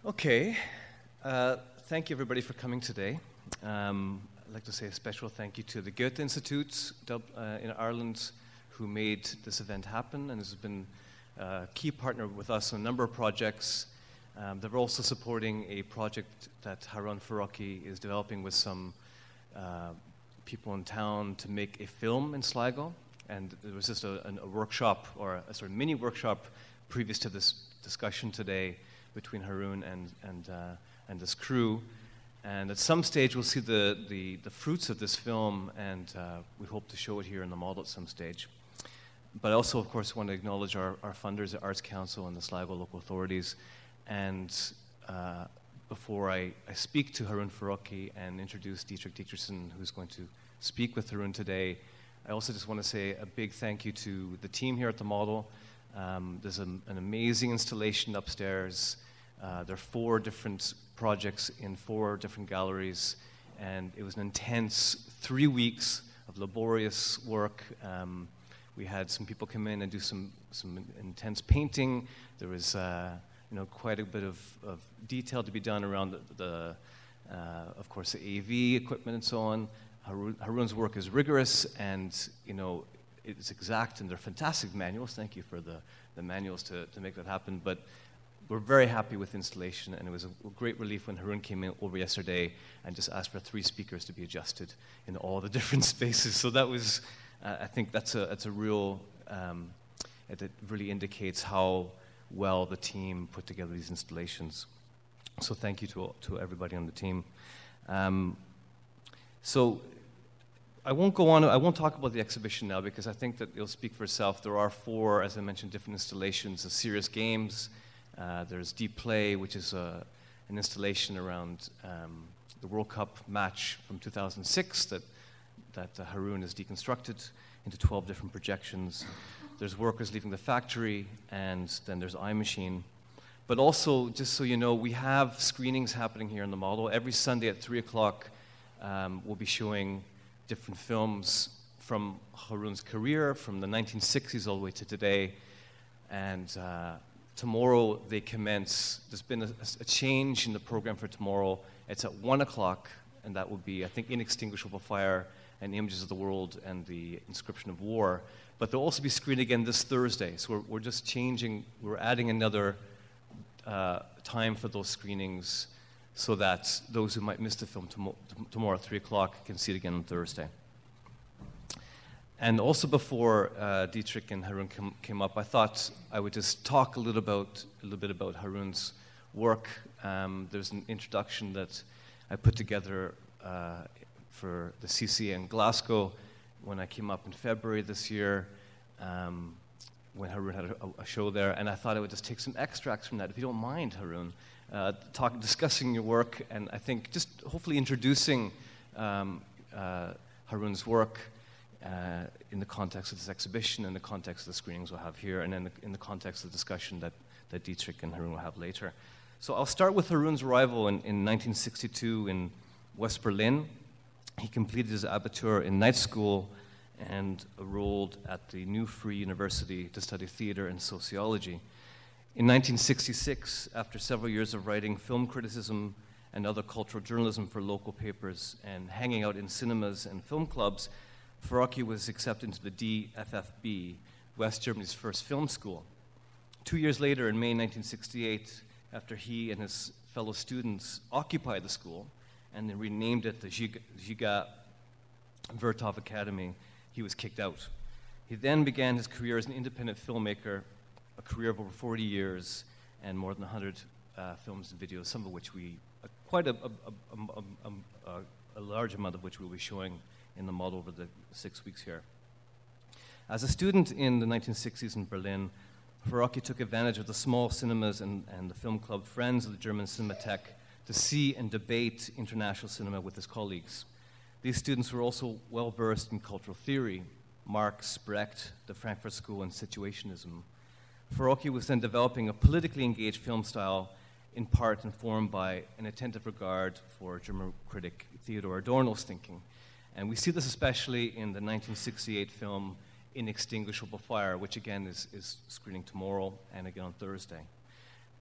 Okay, thank you everybody for coming today. I'd like to say a special thank you to the Goethe Institute in Ireland who made this event happen and has been a key partner with us on a number of projects. They're also supporting a project that Harun Farocki is developing with some people in town to make a film in Sligo. And there was just a workshop, or a sort of mini workshop previous to this discussion today between Harun and this crew. And at some stage we'll see the fruits of this film, and we hope to show it here in the model at some stage. But I also, of course, want to acknowledge our funders, the Arts Council and the Sligo local authorities. And before I speak to Harun Farocki and introduce Dietrich Dietrichson, who's going to speak with Harun today, I also just want to say a big thank you to the team here at the model. There's an amazing installation upstairs. There are 4 different projects in 4 different galleries, and it was an intense 3 weeks of laborious work. We had some people come in and do some intense painting. There was quite a bit of detail to be done around of course, the AV equipment and so on. Harun's work is rigorous, and it's exact, and they're fantastic manuals. Thank you for the manuals to make that happen. But we're very happy with the installation, and it was a great relief when Harun came in over yesterday and just asked for 3 speakers to be adjusted in all the different spaces. So that was, I think that's a real, it really indicates how well the team put together these installations. So thank you to everybody on the team. So I won't go on, I won't talk about the exhibition now because I think that it'll speak for itself. There are 4, as I mentioned, different installations of serious games. There's Deep Play, which is an installation around the World Cup match from 2006 that Harun has deconstructed into 12 different projections. There's Workers Leaving the Factory, and then there's iMachine. But also, just so you know, we have screenings happening here in the model. Every Sunday at 3 o'clock, we'll be showing different films from Harun's career, from the 1960s all the way to today. And tomorrow they commence. There's been a change in the program for tomorrow. It's at 1 o'clock, and that will be, I think, Inextinguishable Fire and Images of the World and the Inscription of War. But they'll also be screened again this Thursday. So we're just changing, we're adding another time for those screenings so that those who might miss the film tomorrow at 3 o'clock can see it again on Thursday. And also before Dietrich and Harun came up, I thought I would just talk a little bit about Harun's work. There's an introduction that I put together for the CCA in Glasgow when I came up in February this year, when Harun had a show there, and I thought I would just take some extracts from that, if you don't mind, Harun, discussing your work, and I think just hopefully introducing Harun's work in the context of this exhibition, in the context of the screenings we'll have here, and in the context of the discussion that Dietrich and Harun will have later. So I'll start with Harun's arrival in 1962 in West Berlin. He completed his Abitur in night school and enrolled at the New Free University to study theater and sociology. In 1966, after several years of writing film criticism and other cultural journalism for local papers and hanging out in cinemas and film clubs, Farocki was accepted into the DFFB, West Germany's first film school. 2 years later, in May 1968, after he and his fellow students occupied the school and then renamed it the Giga Vertov Academy, he was kicked out. He then began his career as an independent filmmaker, a career of over 40 years and more than 100 films and videos, some of which quite a large amount of which we'll be showing in the model over the 6 weeks here. As a student in the 1960s in Berlin, Farocki took advantage of the small cinemas and the film club Friends of the German Cinematheque to see and debate international cinema with his colleagues. These students were also well-versed in cultural theory, Marx, Brecht, the Frankfurt School, and situationism. Farocki was then developing a politically engaged film style, in part informed by an attentive regard for German critic Theodor Adorno's thinking. And we see this especially in the 1968 film Inextinguishable Fire, which again is screening tomorrow and again on Thursday.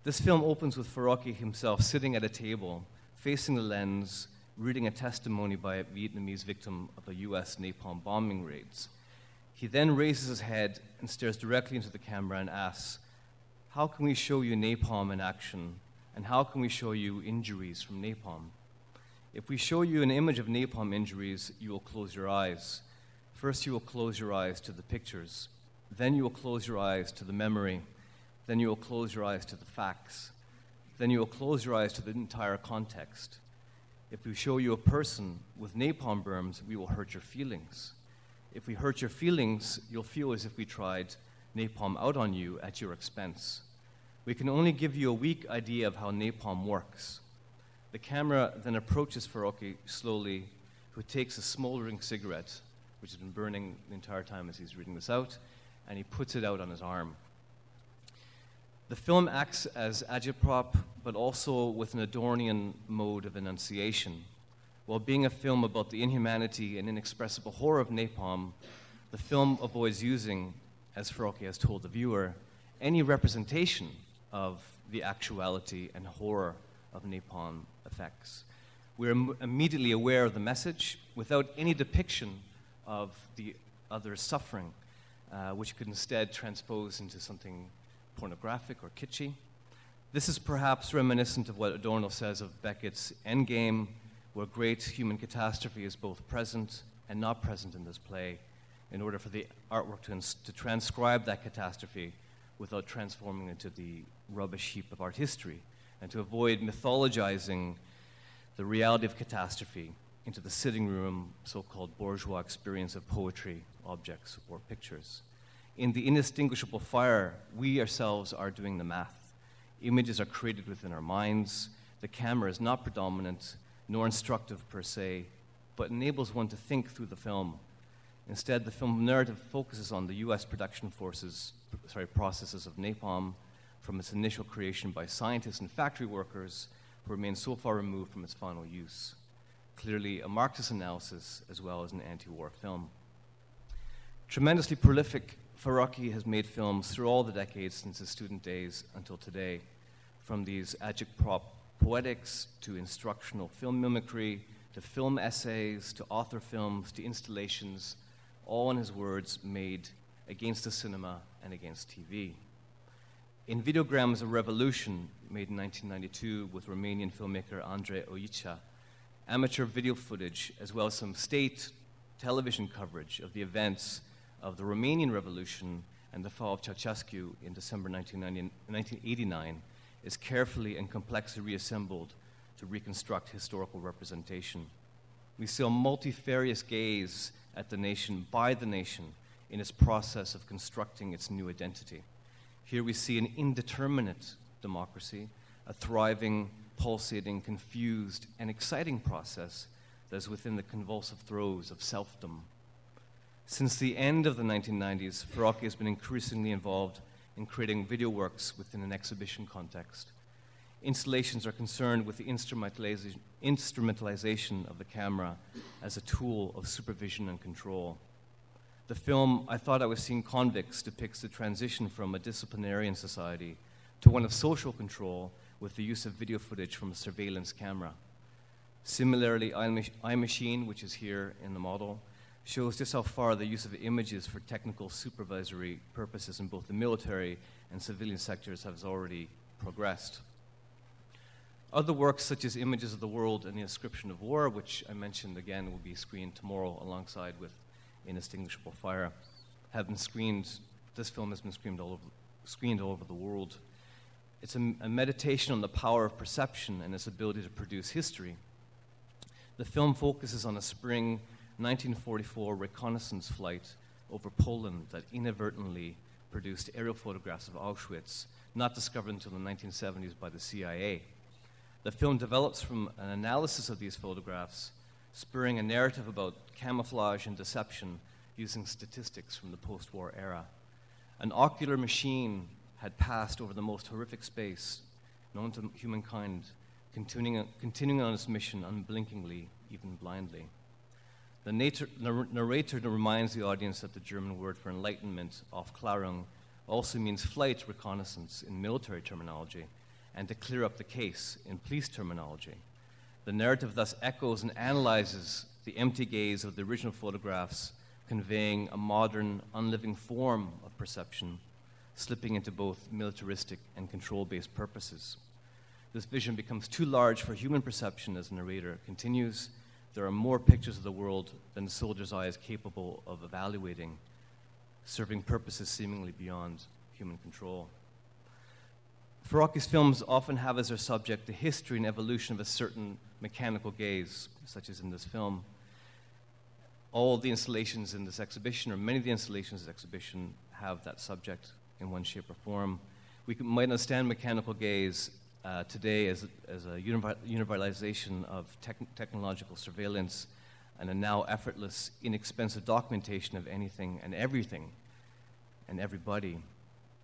This film opens with Farocki himself sitting at a table, facing the lens, reading a testimony by a Vietnamese victim of the US napalm bombing raids. He then raises his head and stares directly into the camera and asks, "How can we show you napalm in action, and how can we show you injuries from napalm? If we show you an image of napalm injuries, you will close your eyes. First, you will close your eyes to the pictures. Then you will close your eyes to the memory. Then you will close your eyes to the facts. Then you will close your eyes to the entire context. If we show you a person with napalm burns, we will hurt your feelings. If we hurt your feelings, you'll feel as if we tried napalm out on you at your expense. We can only give you a weak idea of how napalm works." The camera then approaches Farocki slowly, who takes a smoldering cigarette, which has been burning the entire time as he's reading this out, and he puts it out on his arm. The film acts as agitprop, but also with an Adornian mode of enunciation. While being a film about the inhumanity and inexpressible horror of napalm, the film avoids using, as Farocki has told the viewer, any representation of the actuality and horror of napalm effects. We're immediately aware of the message without any depiction of the other's suffering, which could instead transpose into something pornographic or kitschy. This is perhaps reminiscent of what Adorno says of Beckett's Endgame, where great human catastrophe is both present and not present in this play, in order for the artwork to transcribe that catastrophe without transforming it into the rubbish heap of art history, and to avoid mythologizing the reality of catastrophe into the sitting room, so-called bourgeois experience of poetry, objects, or pictures. In The Indistinguishable Fire, we ourselves are doing the math. Images are created within our minds. The camera is not predominant, nor instructive per se, but enables one to think through the film. Instead, the film narrative focuses on the US production processes of napalm from its initial creation by scientists and factory workers who remain so far removed from its final use. Clearly a Marxist analysis as well as an anti-war film. Tremendously prolific, Farocki has made films through all the decades since his student days until today, from these agitprop poetics to instructional film mimicry, to film essays, to author films, to installations, all in his words made against the cinema and against TV. In Videograms, A Revolution, made in 1992 with Romanian filmmaker Andrei Oicha, amateur video footage as well as some state television coverage of the events of the Romanian Revolution and the fall of Ceausescu in December 1989 is carefully and complexly reassembled to reconstruct historical representation. We see a multifarious gaze at the nation by the nation in its process of constructing its new identity. Here we see an indeterminate democracy, a thriving, pulsating, confused, and exciting process that is within the convulsive throes of selfdom. Since the end of the 1990s, Farocki has been increasingly involved in creating video works within an exhibition context. Installations are concerned with the instrumentalization of the camera as a tool of supervision and control. The film, I Thought I Was Seeing Convicts, depicts the transition from a disciplinarian society to one of social control with the use of video footage from a surveillance camera. Similarly, iMachine, which is here in the model, shows just how far the use of images for technical supervisory purposes in both the military and civilian sectors has already progressed. Other works such as Images of the World and The Inscription of War, which I mentioned again will be screened tomorrow alongside with Indistinguishable Fire, have been screened. This film has been screened all over the world. It's a meditation on the power of perception and its ability to produce history. The film focuses on a spring 1944 reconnaissance flight over Poland that inadvertently produced aerial photographs of Auschwitz, not discovered until the 1970s by the CIA. The film develops from an analysis of these photographs, spurring a narrative about camouflage and deception using statistics from the post-war era. An ocular machine had passed over the most horrific space known to humankind, continuing on its mission unblinkingly, even blindly. The narrator reminds the audience that the German word for enlightenment, Aufklärung, also means flight reconnaissance in military terminology, and to clear up the case in police terminology. The narrative thus echoes and analyzes the empty gaze of the original photographs, conveying a modern, unliving form of perception, slipping into both militaristic and control-based purposes. This vision becomes too large for human perception as the narrator continues. There are more pictures of the world than the soldier's eye is capable of evaluating, serving purposes seemingly beyond human control. Farocki's films often have as their subject the history and evolution of a certain mechanical gaze, such as in this film. All the installations in this exhibition, or many of the installations in this exhibition, have that subject in one shape or form. We might understand mechanical gaze today as a universalization of technological surveillance and a now effortless, inexpensive documentation of anything and everything and everybody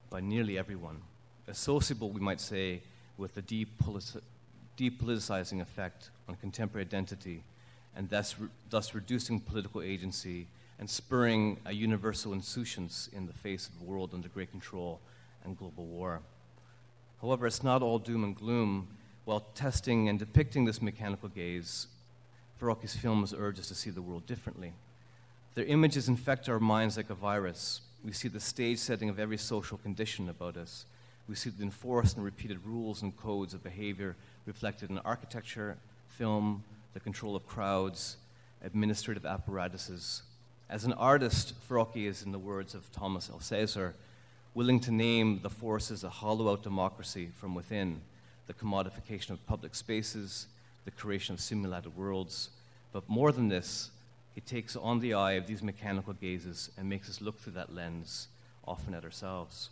by nearly everyone. Associable, we might say, with the depoliticizing effect on contemporary identity, and thus reducing political agency and spurring a universal insouciance in the face of the world under great control and global war. However, it's not all doom and gloom. While testing and depicting this mechanical gaze, Farocki's films urge us to see the world differently. Their images infect our minds like a virus. We see the stage setting of every social condition about us. We see the enforced and repeated rules and codes of behavior reflected in architecture, film, the control of crowds, administrative apparatuses. As an artist, Farocki is, in the words of Thomas Alcazar, willing to name the forces that hollow out democracy from within, the commodification of public spaces, the creation of simulated worlds. But more than this, he takes on the eye of these mechanical gazes and makes us look through that lens, often at ourselves.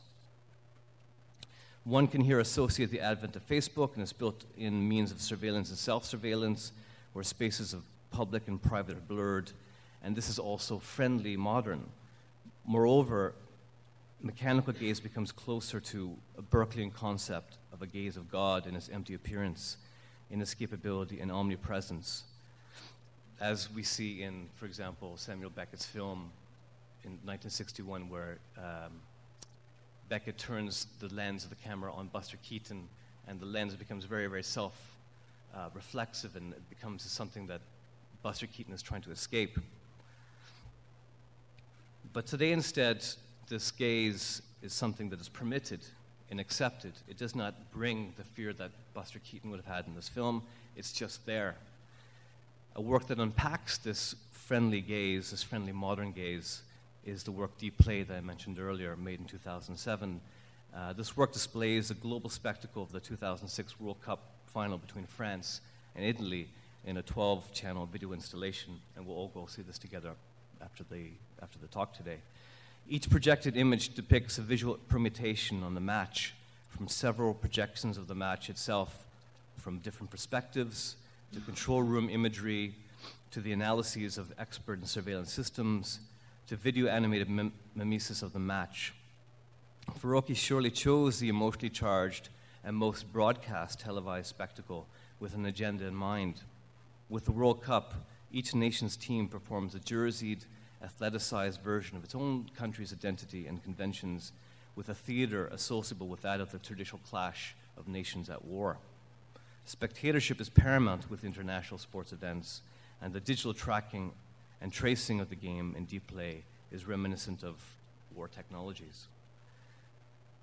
One can here associate the advent of Facebook and its built-in means of surveillance and self-surveillance, where spaces of public and private are blurred, and this is also friendly modern. Moreover, mechanical gaze becomes closer to a Berkeleyan concept of a gaze of God in its empty appearance, inescapability, and omnipresence, as we see in, for example, Samuel Beckett's film in 1961, where Beckett turns the lens of the camera on Buster Keaton, and the lens becomes very, very self-reflexive, and it becomes something that Buster Keaton is trying to escape. But today, instead, this gaze is something that is permitted and accepted. It does not bring the fear that Buster Keaton would have had in this film. It's just there. A work that unpacks this friendly gaze, this friendly modern gaze, is the work Deep Play that I mentioned earlier, made in 2007. This work displays a global spectacle of the 2006 World Cup final between France and Italy in a 12-channel video installation, and we'll all go see this together after the talk today. Each projected image depicts a visual permutation on the match, from several projections of the match itself, from different perspectives, to control room imagery, to the analyses of expert and surveillance systems, to video animated mimesis of the match. Farocki surely chose the emotionally charged and most broadcast televised spectacle with an agenda in mind. With the World Cup, each nation's team performs a jerseyed, athleticized version of its own country's identity and conventions, with a theater associable with that of the traditional clash of nations at war. Spectatorship is paramount with international sports events, and the digital tracking and tracing of the game in Deep Play is reminiscent of war technologies.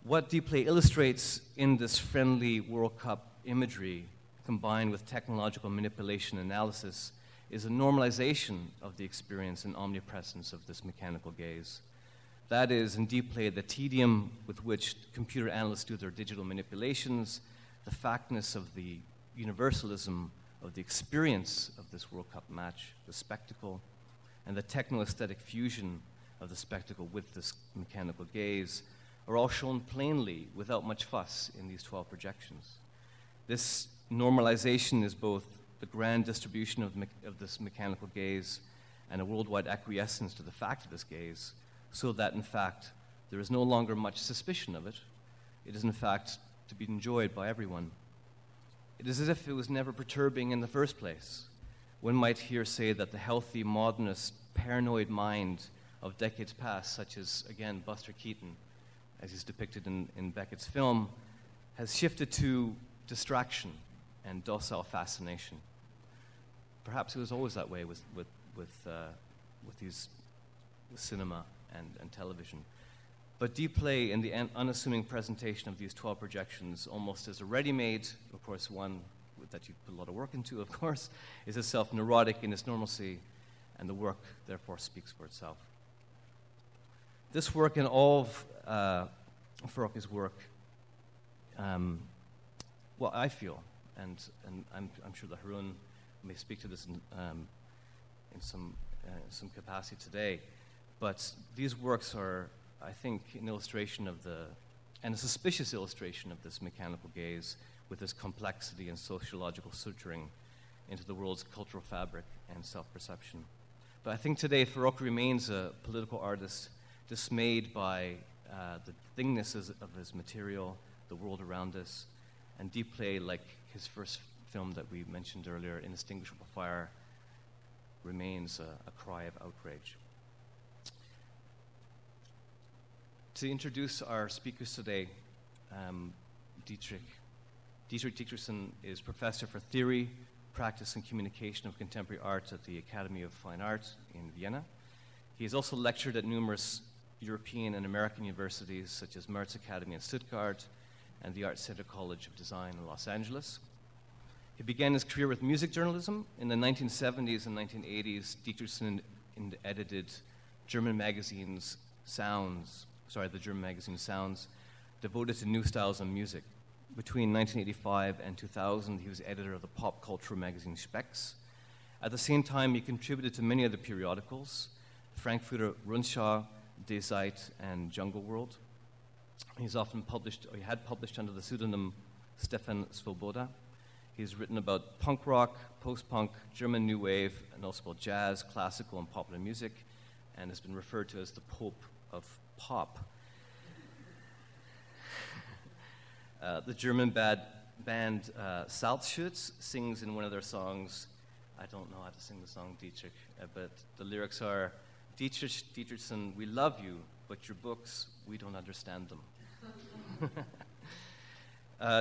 What Deep Play illustrates in this friendly World Cup imagery, combined with technological manipulation analysis, is a normalization of the experience and omnipresence of this mechanical gaze. That is, in Deep Play, the tedium with which computer analysts do their digital manipulations, the factness of the universalism of the experience of this World Cup match, the spectacle, and the techno-aesthetic fusion of the spectacle with this mechanical gaze are all shown plainly without much fuss in these 12 projections. This normalization is both the grand distribution of this mechanical gaze and a worldwide acquiescence to the fact of this gaze, so that, in fact, there is no longer much suspicion of it. It is, in fact, to be enjoyed by everyone. It is as if it was never perturbing in the first place. One might here say that the healthy, modernist, paranoid mind of decades past, such as, again, Buster Keaton, as he's depicted in Beckett's film, has shifted to distraction and docile fascination. Perhaps it was always that way with cinema and television. But deep play in the unassuming presentation of these 12 projections, almost as a ready-made, of course, one that you put a lot of work into, of course, is itself neurotic in its normalcy, and the work, therefore, speaks for itself. This work and all of Farocki's work, well, I feel, and I'm sure that Harun may speak to this in some capacity today, but these works are, I think, an illustration of and a suspicious illustration of this mechanical gaze with this complexity and sociological suturing into the world's cultural fabric and self-perception. But I think today Farocki remains a political artist dismayed by the thingnesses of his material, the world around us, and deep play, like his first film that we mentioned earlier, Inextinguishable Fire, remains a cry of outrage. To introduce our speakers today, Dietrich Dietrichson is professor for theory, practice, and communication of contemporary art at the Academy of Fine Art in Vienna. He has also lectured at numerous European and American universities, such as Merz Academy in Stuttgart and the Art Center College of Design in Los Angeles. He began his career with music journalism. In the 1970s and 1980s, Dietrichson edited German magazines Sounds, devoted to new styles in music. Between 1985 and 2000, he was editor of the pop culture magazine Spex. At the same time, he contributed to many other periodicals, Frankfurter Rundschau, Die Zeit, and Jungle World. He had published under the pseudonym Stefan Svoboda. He's written about punk rock, post-punk, German new wave, and also about jazz, classical, and popular music, and has been referred to as the Pope of Pop. The German band Salzschutz sings in one of their songs, I don't know how to sing the song, Dietrich, but the lyrics are, Dietrichson, we love you, but your books, we don't understand them.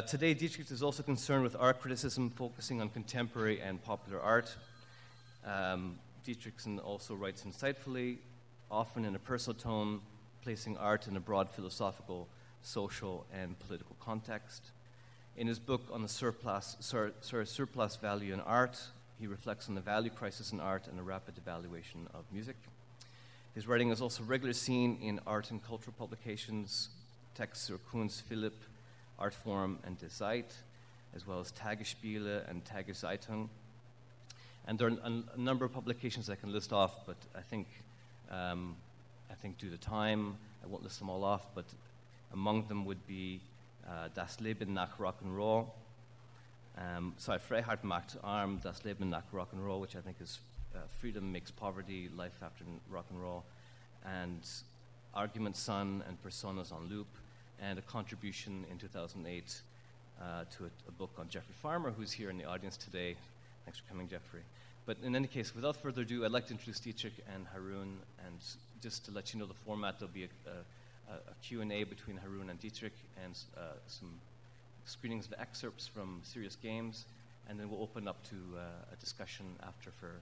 Today, Dietrich is also concerned with art criticism, focusing on contemporary and popular art. Dietrichson also writes insightfully, often in a personal tone, placing art in a broad philosophical, social, and political context. In his book on the surplus value in art, he reflects on the value crisis in art and the rapid devaluation of music. His writing is also regularly seen in art and cultural publications, texts or Kunst, Philipp, Artforum, and Die Zeit, as well as Tagesspiele and Tageszeitung. And there are a number of publications I can list off, but I think due to time, I won't list them all off, but among them would be Das Leben nach Rock'n'Roll, Freiheit macht arm, Das Leben nach Rock'n'Roll, which I think is Freedom Makes Poverty, Life After Rock and Roll, and Argument Son and Personas on Loop, and a contribution in 2008 to a book on Jeffrey Farmer, who's here in the audience today. Thanks for coming, Jeffrey. But in any case, without further ado, I'd like to introduce Dietrich and Harun, and just to let you know the format, there'll be a Q&A between Harun and Dietrich, and some screenings of excerpts from serious games, and then we'll open up to a discussion after for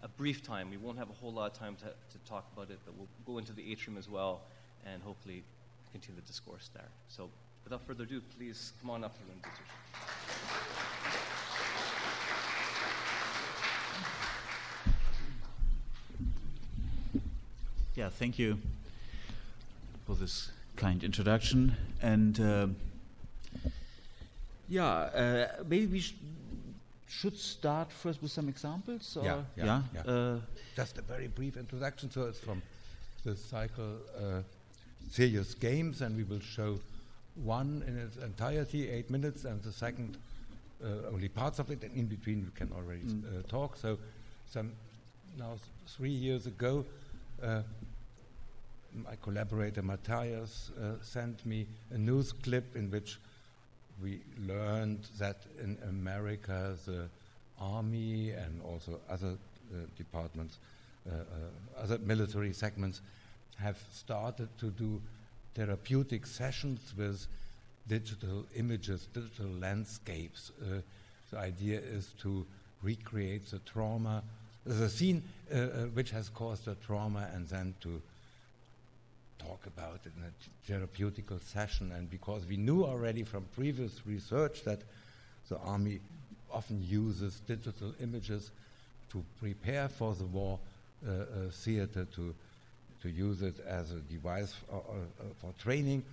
a brief time. We won't have a whole lot of time to talk about it, but we'll go into the atrium as well, and hopefully continue the discourse there. So without further ado, please come on up, Harun and Dietrich. Yeah, thank you for this kind introduction. And maybe we should start first with some examples. Or? Yeah. Just a very brief introduction. So it's from the cycle Serious Games, and we will show one in its entirety, 8 minutes, and the second only parts of it, and in between we can already talk. So now 3 years ago, my collaborator Matthias sent me a news clip in which we learned that in America the army and also other departments, other military segments have started to do therapeutic sessions with digital images, digital landscapes. The idea is to recreate the trauma, the scene which has caused the trauma, and then to talk about it in a therapeutical session. And because we knew already from previous research that the army often uses digital images to prepare for the war theater, to use it as a device for training,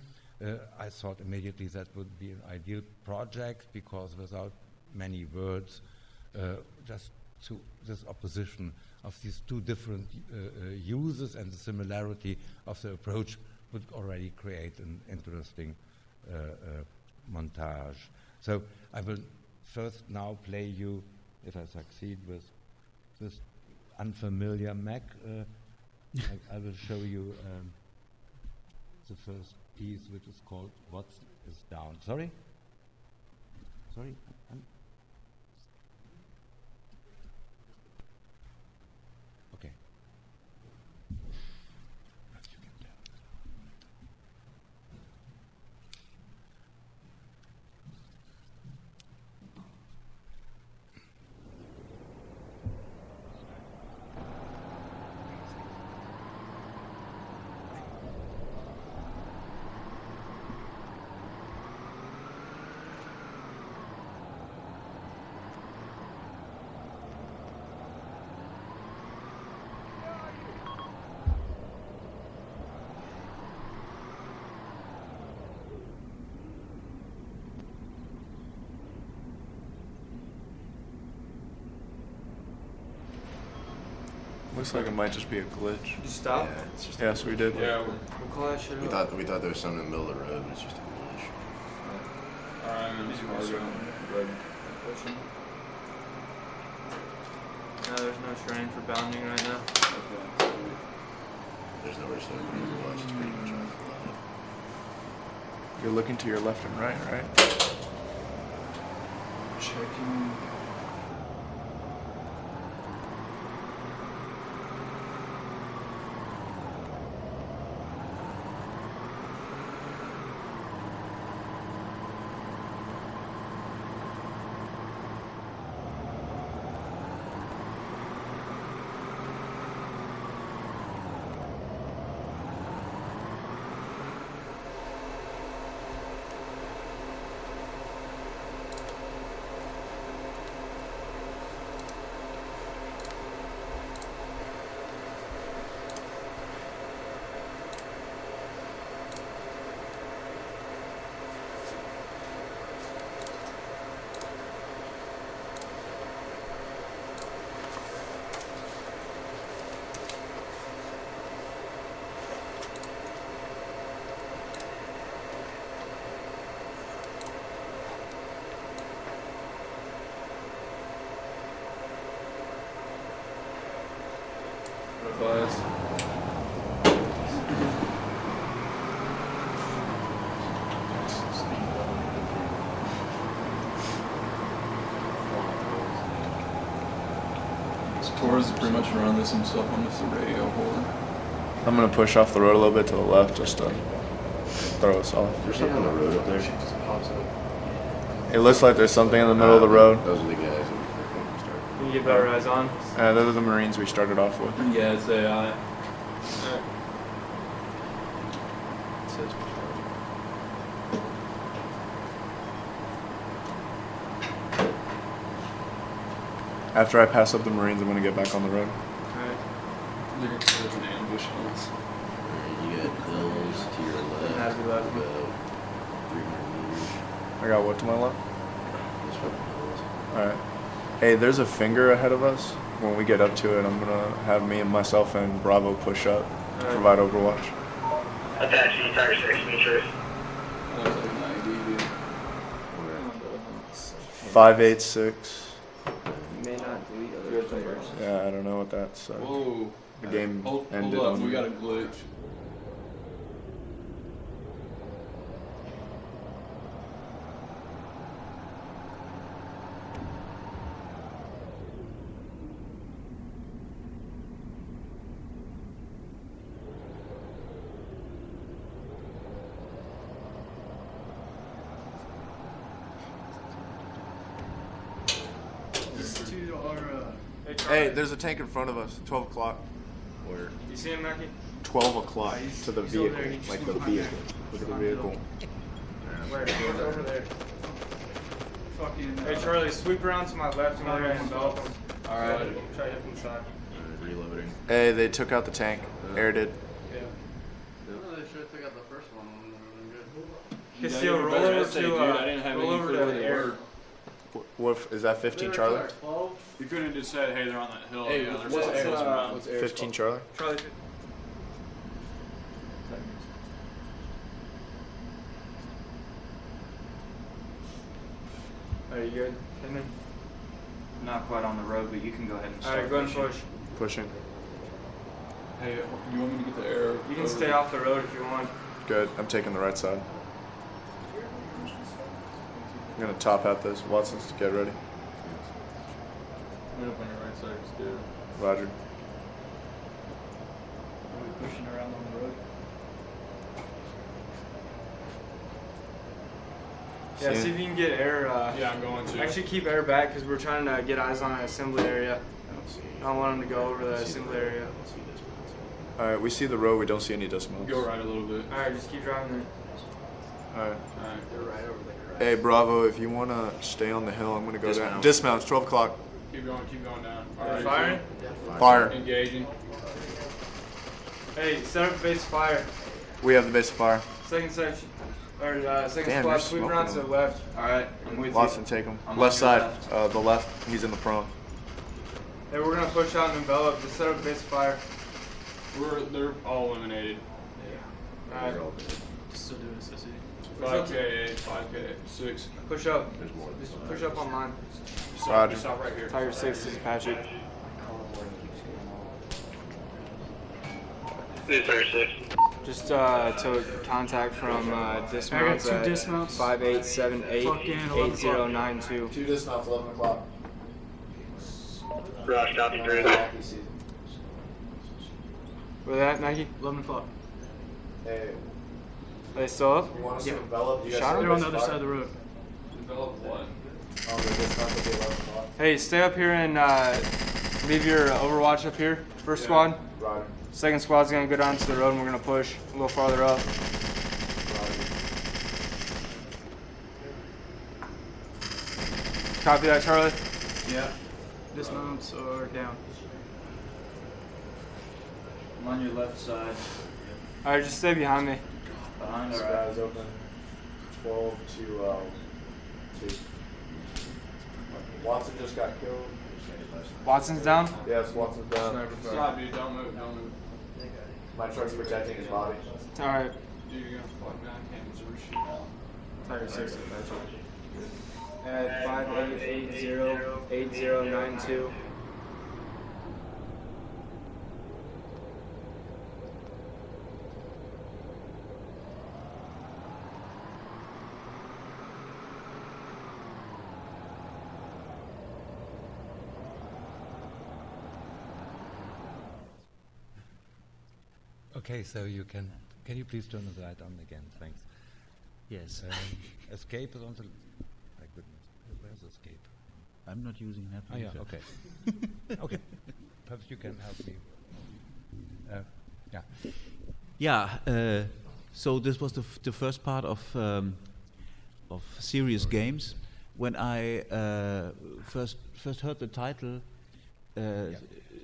I thought immediately that would be an ideal project, because without many words, just to this opposition of these two different uses and the similarity of the approach would already create an interesting montage. So I will first now play you, if I succeed, with this unfamiliar Mac. I will show you the first piece, which is called What is Down. Sorry? Sorry? Okay. Looks like it might just be a glitch. You stop? Yeah, it's just yes, we did. Yeah, we'll call that shit We thought there was something in the middle of the road, and it's just a glitch. No, there's no shrine for bounding right now. There's nowhere to watch. It's pretty much off. You're looking to your left and right, right? Checking. Torres pretty much run this himself on this radio board. I'm gonna push off the road a little bit to the left just to throw us off. There's something on the road up there. It looks like there's something in the middle of the road. Those are the guys. Can you get better eyes on? Those are the Marines we started off with. Yeah, it's AI. After I pass up the Marines, I'm gonna get back on the road. Alright. They're gonna set up an ambush on us. You got hills to your left. That'd be left. About 300 meters. I got what to my left? Just from hills. Alright. Hey, there's a finger ahead of us. When we get up to it, I'm gonna have me and myself and Bravo push up, provide overwatch. Attach the entire 6 meters. Looks like an ID, dude. 586. You may not delete other players. Yeah, I don't know what that said. Whoa. The game Hold ended up, on we got a glitch. Hey, there's a tank in front of us. 12 o'clock. Where? You see him, Mackie? 12 o'clock to the he's over vehicle. there. He just Like the went behind vehicle. Look at the vehicle. Where? He's over there. Hey, Charlie, sweep around to my left and we're going to envelop him. Alright. Try to hit from the side. Reloading. Hey, they took out the tank. Air did. Yeah. No, they should have took out the first one. Good. Castillo, roll over to, I didn't have roll any over clue to where they air. were. What is that? 15 Charlie? You couldn't have just said, hey, they're on that hill. Hey, yeah, there's what's some hills around. 15 Charlie. Charlie. Are you good? Hitting? Not quite on the road, but you can go ahead and start. Alright, go and pushing. push. Pushing. Hey, you want me to get the air? You can stay off the road if you want. Good. I'm taking the right side. I'm gonna top hat this. Watson's, get ready. Right up on your right side, just do it. Roger. Are we pushing around on the road? Yeah, See see if you can get air. Yeah, I'm going to. Actually, keep air back because we're trying to get eyes on an assembly area. I don't want them to go over the assembly area. Alright, we see the road. We don't see any dismounts. Go right a little bit. Alright, just keep driving there. Alright. Alright. You're right over there. Hey, Bravo, if you want to stay on the hill, I'm going to go down. Dismounts, 12 o'clock. Keep going down. Alright, firing? Fire. Engaging. Hey, set up base of fire. We have the base of fire. Second section. Or second Damn, squad, you're sweep smoking around to the them. left. Alright, I'm with Watson, you. take him. I'm Left on your side, the left. He's in the prone. Hey, we're gonna push out and envelop. Just set up base of fire. They're all eliminated. Alright, Still doing SSE. 5K, 5K, 6. push up. Just push up on mine. Roger. Stop right here. Tiger 6 is Apache. Tiger 6. Just to contact from dismounts at 5878 8092. 2 dismounts, 11 o'clock. Roger, copy 3. Where that, Maggie? 11 o'clock. Hey, Are they still up? you want us to envelop? You guys Shot have him? base of fire? of the road. Develop what? Oh, the dismounts will be 11 o'clock. Hey, stay up here and leave your overwatch up here. First squad. Roger. Second squad's gonna go down to the road and we're gonna push a little farther up. Copy that, Charlie? Yeah. Dismounts are down. I'm on your left side. Alright, just stay behind me. Behind us. Eyes open. 12 to 2. Watson just got killed. Watson's down? Yes, Watson's down. Stop, dude. Don't move. My truck's protecting his body. Alright. Dude, you're gonna fuck me. I can't observe shit now. Tiger 6 is at 5880 8092. Okay, so you can you please turn the light on again? Thanks. Yes. Escape is on the. My goodness, where's escape? I'm not using that. Oh yeah, okay. Okay, perhaps you can help me. Yeah. Yeah. So this was the first part of serious games. When I first heard the title,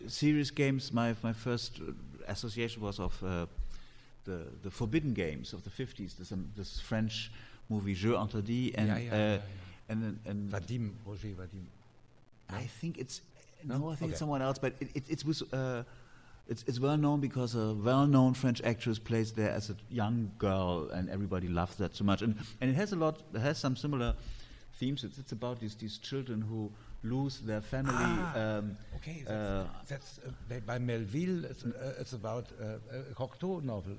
serious games, my first association was of the forbidden games of the 50s. This French movie Jeux Interdits and Roger Vadim. I think it's No? I think it's Okay. someone else, but it's well known because a well-known French actress plays there as a young girl, and everybody loves that so much. And it has some similar themes. It's about these children who lose their family. Okay, that's by Melville. It's about a Cocteau novel.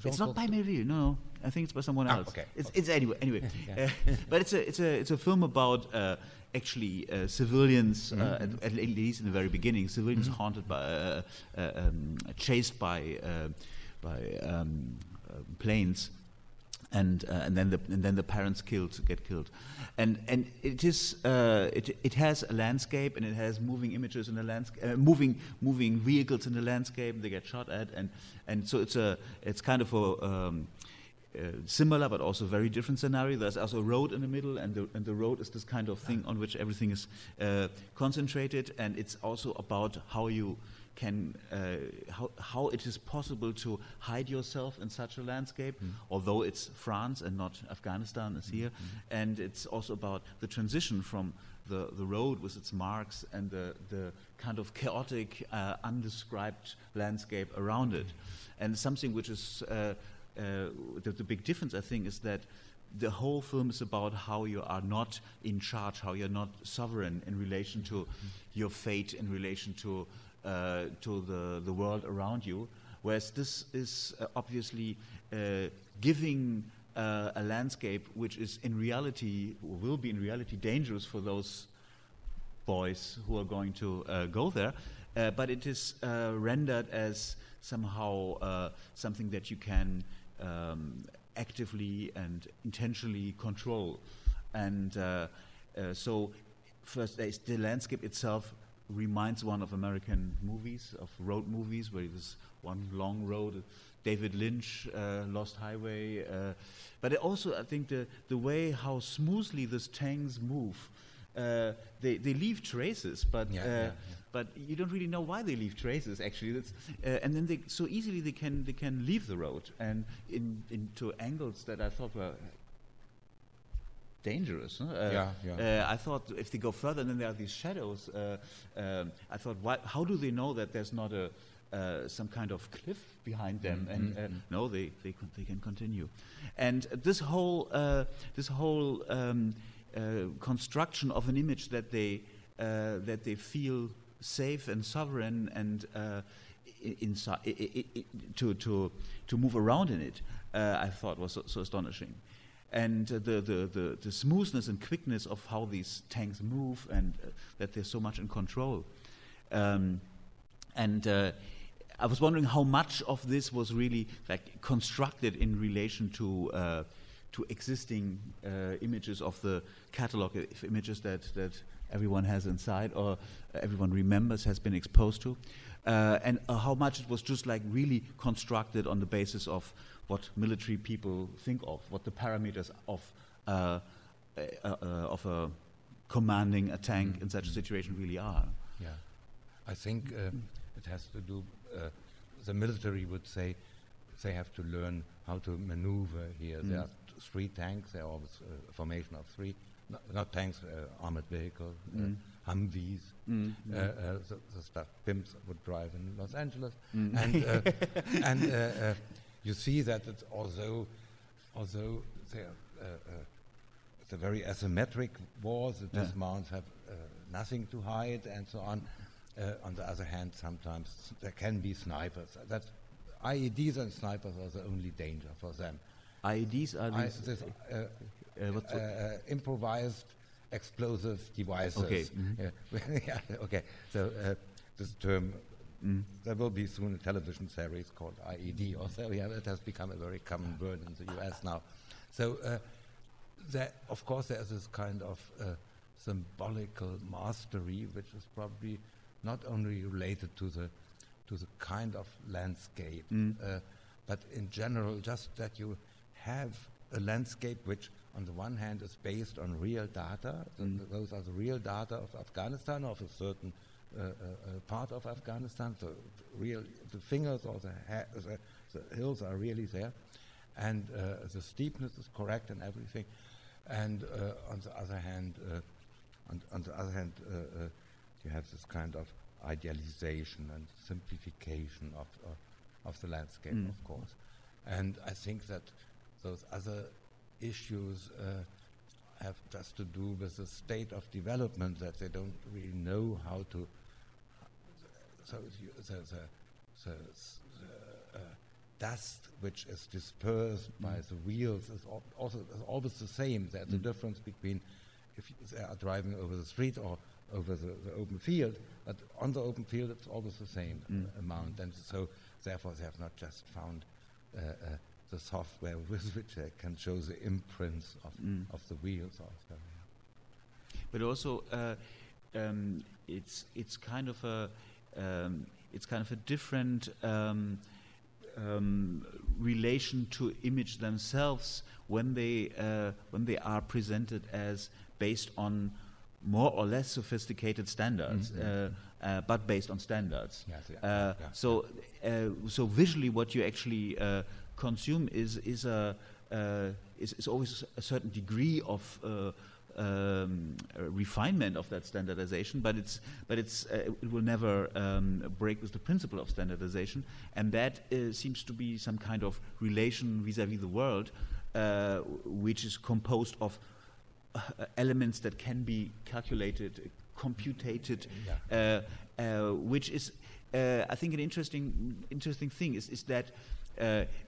It's not by Melville, no. I think it's by someone else. Okay. It's anyway. Yeah. But it's a film about actually civilians, at least in the very beginning, civilians haunted by, chased by planes. and then the parents get killed, and it is it has a landscape, and it has moving images in the landscape, moving vehicles in the landscape. They get shot at, and so it's kind of a similar but also very different scenario. There's also a road in the middle, and the road is this kind of thing on which everything is concentrated, and it's also about how you can how it is possible to hide yourself in such a landscape, although it's France and not Afghanistan is here, and it's also about the transition from the road with its marks and the kind of chaotic, undescribed landscape around it, and something which is the big difference, I think, is that the whole film is about how you are not in charge, how you're not sovereign in relation to your fate, in relation to the world around you, whereas this is obviously giving a landscape which is in reality, or will be in reality, dangerous for those boys who are going to go there, but it is rendered as somehow something that you can actively and intentionally control. And so first, the landscape itself reminds one of American movies, of road movies, where there's one long road, David Lynch, Lost Highway. But also, I think the way how smoothly these tanks move, they leave traces, but but you don't really know why they leave traces. Actually, that's, and then they so easily they can leave the road and into angles that I thought were dangerous. I thought if they go further, then there are these shadows. I thought, how do they know that there's not some kind of cliff behind them? And no, they can continue. And this whole construction of an image that they feel safe and sovereign and to move around in it, I thought was so astonishing. And the smoothness and quickness of how these tanks move, and that they're so much in control. I was wondering how much of this was really like constructed in relation to existing images of the catalog, images that everyone has inside or everyone remembers, has been exposed to, and how much it was just like really constructed on the basis of what military people think of, what the parameters of a commanding a tank in such a situation really are. Yeah, I think it has to do. The military would say they have to learn how to maneuver here. There are 3 tanks. There are always a formation of 3. Not tanks, armored vehicles, Humvees, the stuff pimps would drive in Los Angeles, and you see that it's although they're it's a very asymmetric war, the dismounts have nothing to hide and so on. On the other hand, sometimes there can be snipers. That's IEDs and snipers are the only danger for them. IEDs are these improvised explosive devices. Okay. Yeah, okay. So this term, there will be soon a television series called IED or so. Yeah, it has become a very common word in the US now. So of course there is this kind of symbolical mastery, which is probably not only related to the kind of landscape, but in general, just that you have a landscape which, on the one hand, is based on real data. Those are the real data of Afghanistan, of a certain part of Afghanistan. The fingers or the hills are really there, and the steepness is correct and everything. And on the other hand, you have this kind of idealization and simplification of the landscape, of course. And I think that those other issues have just to do with the state of development, that they don't really know how to. So the dust which is dispersed by the wheels is also always the same. There's a difference between if they are driving over the street or over the open field, but on the open field it's always the same amount, and so therefore they have not just found the software with which they can show the imprints of the wheels also. Yeah. But also, it's kind of a different relation to image themselves when they are presented as based on more or less sophisticated standards, but based on standards. Yes, so visually, what you actually consume is always a certain degree of refinement of that standardization, but it will never break with the principle of standardization, and that seems to be some kind of relation vis-à-vis the world, which is composed of elements that can be calculated, computated, which is, I think, an interesting thing is that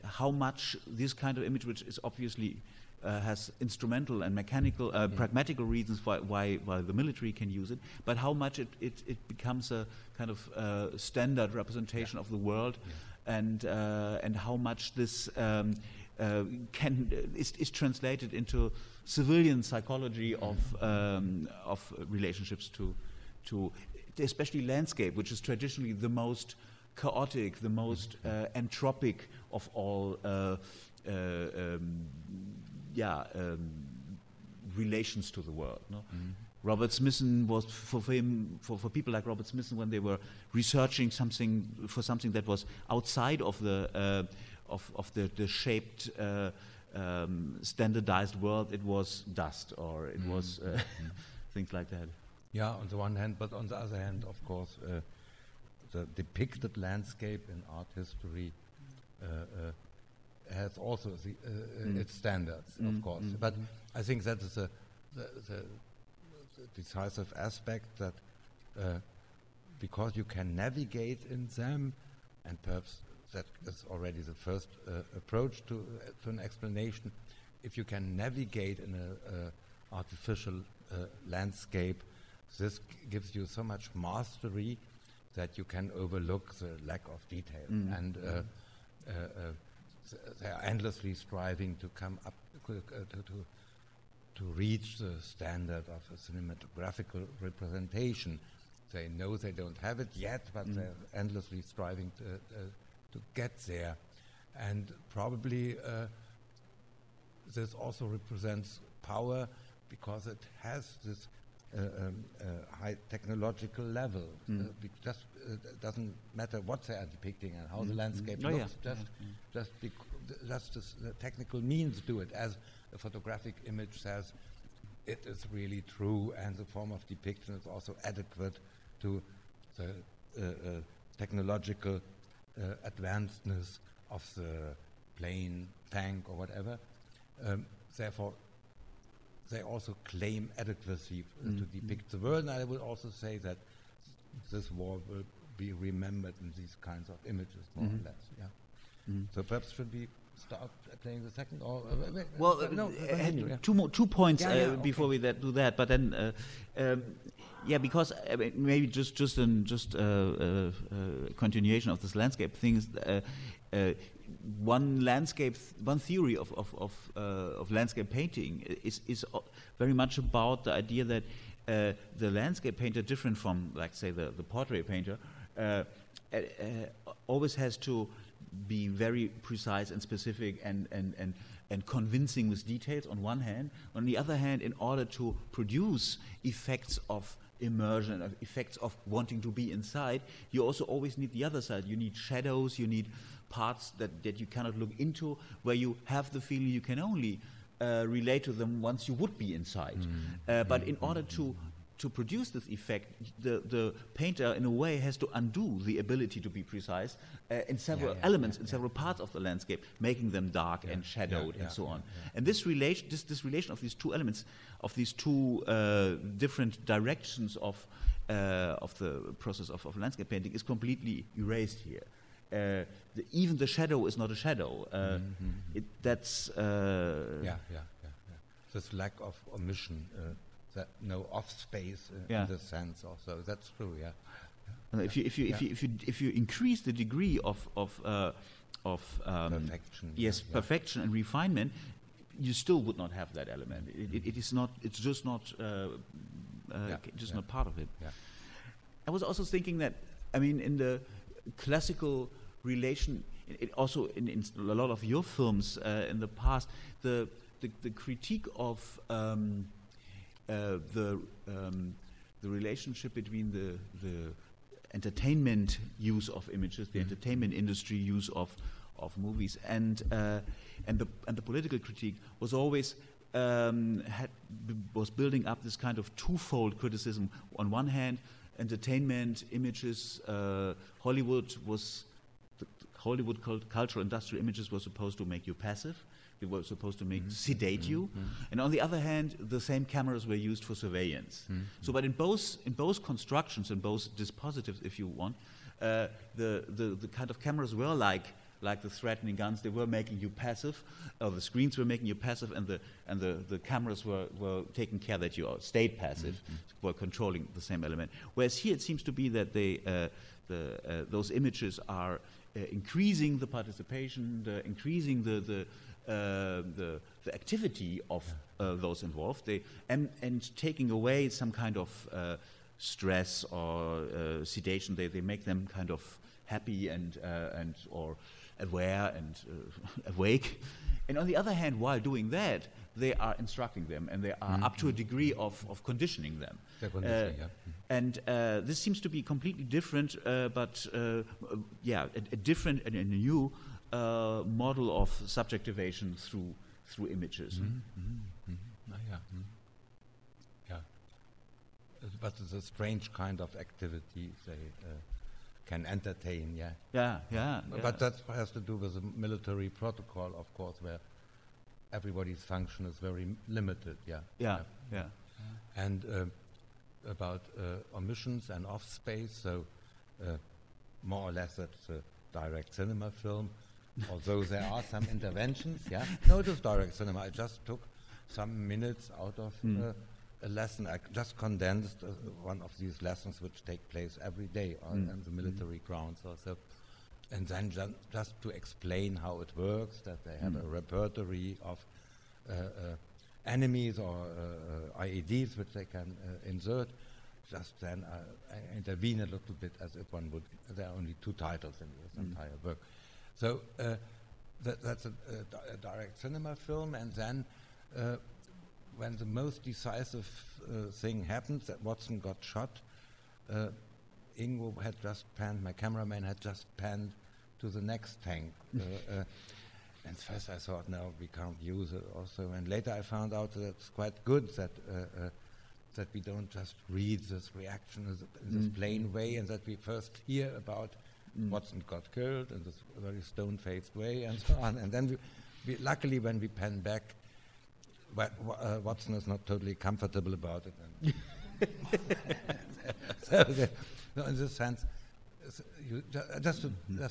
how much this kind of image, which is obviously has instrumental and mechanical, pragmatical reasons why the military can use it, but how much it becomes a kind of standard representation of the world, and how much this is translated into civilian psychology of relationships to especially landscape, which is traditionally the most chaotic, the most entropic of all relations to the world. No? Robert Smithson was for people like Robert Smithson, when they were researching something that was outside of the shaped standardized world, it was dust, or it was things like that. Yeah, on the one hand, but on the other hand, of course, the depicted landscape in art history has also its standards, of course. But I think that is the decisive aspect, that because you can navigate in them, and perhaps that is already the first approach to an explanation. If you can navigate in an artificial landscape, this gives you so much mastery that you can overlook the lack of detail, and they are endlessly striving to come up to reach the standard of a cinematographical representation. They know they don't have it yet, but they're endlessly striving to get there. And probably this also represents power, because it has this high technological level. Just doesn't matter what they are depicting and how the landscape looks. Just the technical means do it. As a photographic image says, it is really true, and the form of depiction is also adequate to the technological advancedness of the plane, tank, or whatever. Therefore, they also claim adequacy to depict the world. And I would also say that this war will be remembered in these kinds of images, more or less. Yeah. So perhaps should we start playing the second? Or two points before we do that. But then, because maybe just a continuation of this landscape thing is. One theory of landscape painting is very much about the idea that the landscape painter, different from, like, say, the portrait painter, always has to be very precise and specific and convincing with details on one hand. On the other hand, in order to produce effects of immersion, effects of wanting to be inside, you also always need the other side. You need shadows, you need parts that you cannot look into, where you have the feeling you can only relate to them once you would be inside. But in order to produce this effect, the painter, in a way, has to undo the ability to be precise in several elements, in several parts of the landscape, making them dark and shadowed and so on. And this relation of these two elements, of these two different directions of the process of landscape painting, is completely erased here. Even the shadow is not a shadow. That's this lack of omission, that no off space in this sense. Also, that's true. If you increase the degree of perfection. Yes, perfection and refinement, you still would not have that element. It is not. It's just not. Not part of it. Yeah. I was also thinking that, I mean, in the classical relation, also in a lot of your films in the past, the critique of the relationship between the entertainment use of images, the entertainment industry use of movies, and the political critique was always was building up this kind of twofold criticism. On one hand, entertainment images, Hollywood cultural industrial images were supposed to make you passive. They were supposed to sedate you, and on the other hand, the same cameras were used for surveillance. So, but in both constructions, in both dispositives, if you want, the kind of cameras were like the threatening guns. They were making you passive, or the screens were making you passive, and the cameras were taking care that you stayed passive, were controlling the same element. Whereas here, it seems to be that those images are increasing the participation, increasing the activity of those involved, and taking away some kind of stress or sedation. They make them kind of happy and or aware and awake. And on the other hand, while doing that, they are instructing them, and they are up to a degree of conditioning them. And this seems to be completely different, but a different and a new model of subjectivation through images. But it's a strange kind of activity they can entertain. But that has to do with the military protocol, of course, where everybody's function is very limited. And about omissions and off space, so more or less that's a direct cinema film, although there are some interventions. No, it is direct cinema. I just took some minutes out of a lesson. I just condensed one of these lessons which take place every day on the military grounds or so. And then just to explain how it works, that they have a repertory of enemies or IEDs which they can insert. Just then I intervene a little bit as if one would. There are only 2 titles in this entire work. So that's a direct cinema film. And then when the most decisive thing happened, that Watson got shot, Ingo had just panned, my cameraman had just panned to the next tank. And first I thought, no, we can't use it also. And later I found out that it's quite good that we don't just read this reaction in this plain way, and that we first hear about Watson got killed in this very stone-faced way and so on. And then we luckily, when we pan back, Watson is not totally comfortable about it. So in this sense, just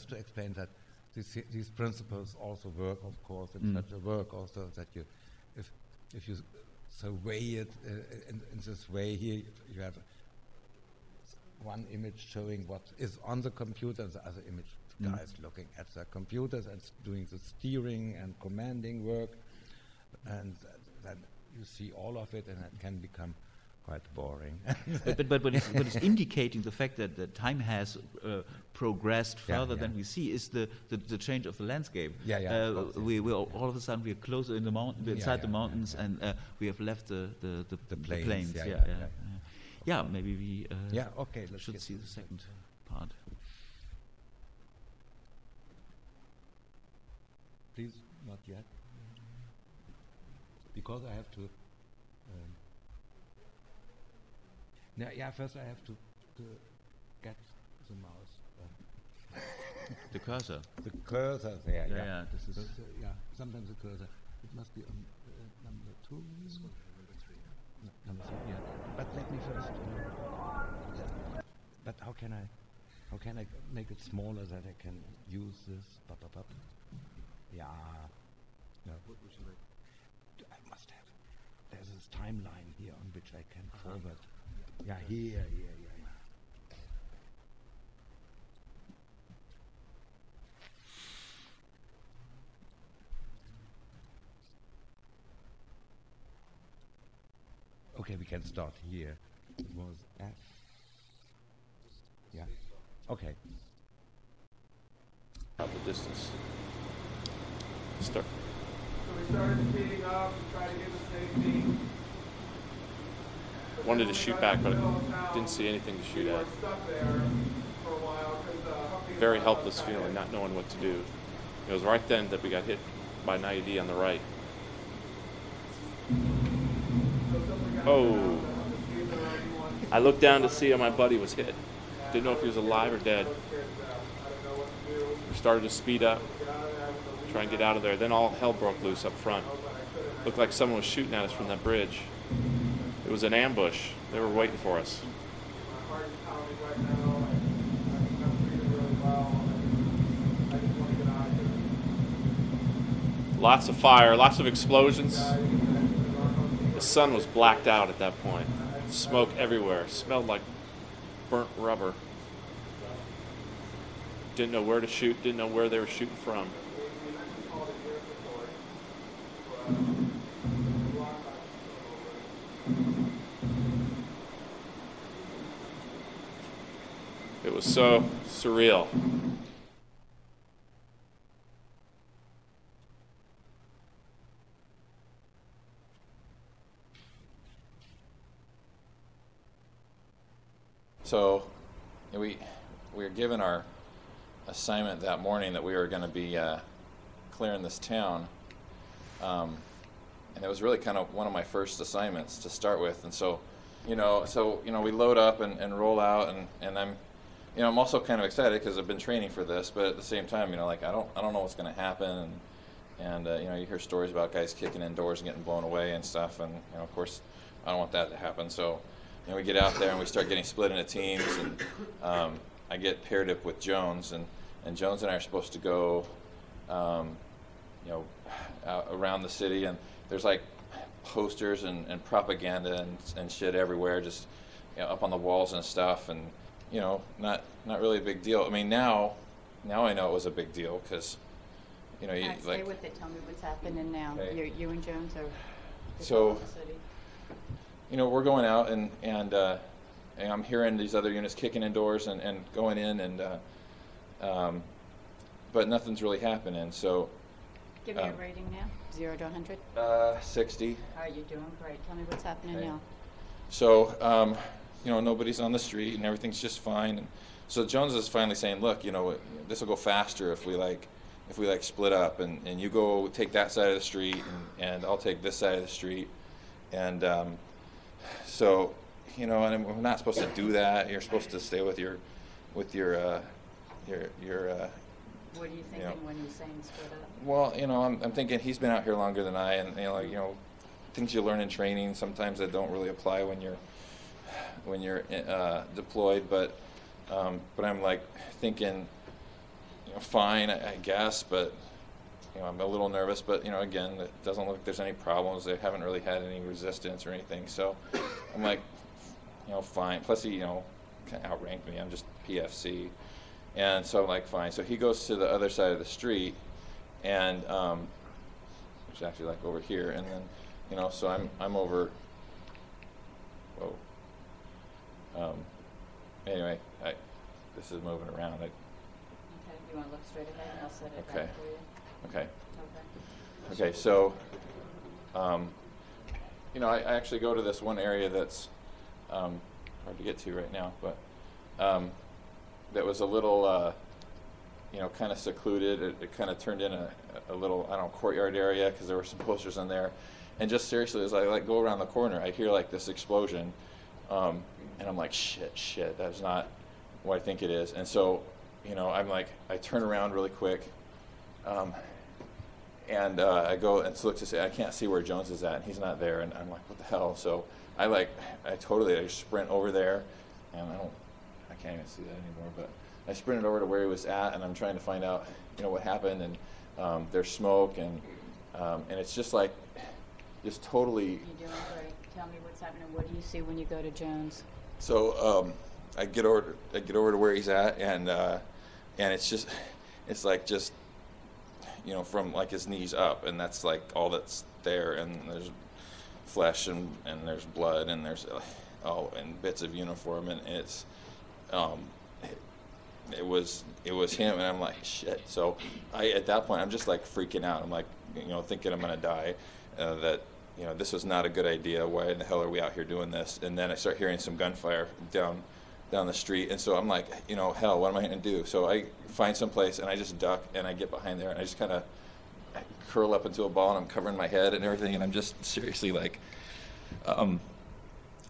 to explain that these principles also work, of course, in such a work also, that you, if you so weigh it in this way, here you have one image showing what is on the computer, and the other image, the guys looking at their computers and doing the steering and commanding work, and then you see all of it, and it can become quite boring. but it's indicating the fact that the time has progressed further than we see is the change of the landscape. We all of a sudden we are closer in the mountain, inside the mountains, and we have left the plains. Maybe we should see the second part. Please, not yet, because I have to. First I have to get the mouse. The cursor. The cursor there. This is. Sometimes the cursor. It must be on number 2. No, number 3. But let me first. But how can I make it smaller that I can use this? No. What would you like? I must have. There's this timeline here on which I can forward. Here. Okay, we can start here. It was F. Yeah. Okay. Out the distance. Start. So we started speeding up, trying to get to safety. Wanted to shoot back, but didn't see anything to shoot at. Very helpless feeling, not knowing what to do. It was right then that we got hit by an IED on the right. Oh. I looked down to see how my buddy was hit. Didn't know if he was alive or dead. We started to speed up, try and get out of there. Then all hell broke loose up front. Looked like someone was shooting at us from that bridge. It was an ambush. They were waiting for us. Lots of fire, lots of explosions. The sun was blacked out at that point. Smoke everywhere. Smelled like burnt rubber. Didn't know where to shoot, didn't know where they were shooting from. It was so surreal. So we were given our assignment that morning that we were going to be clearing this town, and it was really kind of one of my first assignments to start with. And so we load up and roll out, and I'm also kind of excited because I've been training for this, but at the same time, I don't know what's going to happen, and you hear stories about guys kicking in doors and getting blown away and stuff, and of course I don't want that to happen. So we get out there and we start getting split into teams, and I get paired up with Jones, and Jones and I are supposed to go around the city, and there's like posters and propaganda and shit everywhere, just up on the walls and stuff, and not really a big deal. I mean, now I know it was a big deal because you stay with it. Tell me what's happening now. Okay. You and Jones are so the city. We're going out and I'm hearing these other units kicking in doors and going in, and but nothing's really happening. So give me a rating now, 0 to 100. 60. How are you doing? Great. Tell me what's happening now. So nobody's on the street and everything's just fine. And so Jones is finally saying, look, this will go faster if we split up, and you go take that side of the street, and I'll take this side of the street, and so and we're not supposed to do that. You're supposed to stay with your What are you thinking when you're saying split up? Well, I'm thinking he's been out here longer than I, and things you learn in training sometimes that don't really apply when you're deployed. But I'm like thinking, fine, I guess, but I'm a little nervous. But again, it doesn't look like there's any problems. They haven't really had any resistance or anything. So I'm like, fine. Plus he kind of outranked me. I'm just PFC. And so I'm like, fine. So he goes to the other side of the street, and which is actually like over here. And then, so I'm over. Whoa. Anyway, this is moving around. Okay, you want to look straight ahead, and I'll set it back for you. Okay. Okay. So, I actually go to this one area that's hard to get to right now, but. That was a little, kind of secluded. It kind of turned in a little, courtyard area because there were some posters in there. And just seriously, as I go around the corner, I hear this explosion, and I'm like, shit, that's not what I think it is. And so, I'm like, I turn around really quick, and I go and look to say, I can't see where Jones is at, and he's not there. And I'm like, what the hell? So I sprint over there, and I can't even see that anymore, but I sprinted over to where he was at, and I'm trying to find out, what happened, and there's smoke, and it's just totally. You're doing great. Tell me what's happening. What do you see when you go to Jones? So I get over to where he's at, and it's from his knees up, and that's all that's there, and there's flesh and there's blood and there's and bits of uniform, and it's it was him, and I'm like, shit. So at that point I'm just like freaking out. I'm like, thinking I'm gonna die, that this was not a good idea. Why in the hell are we out here doing this? And then I start hearing some gunfire down the street, and so I'm like, hell, what am I gonna do? So I find some place and I just duck and I get behind there and I just kind of curl up into a ball and I'm covering my head and everything, and I'm just seriously like, I'm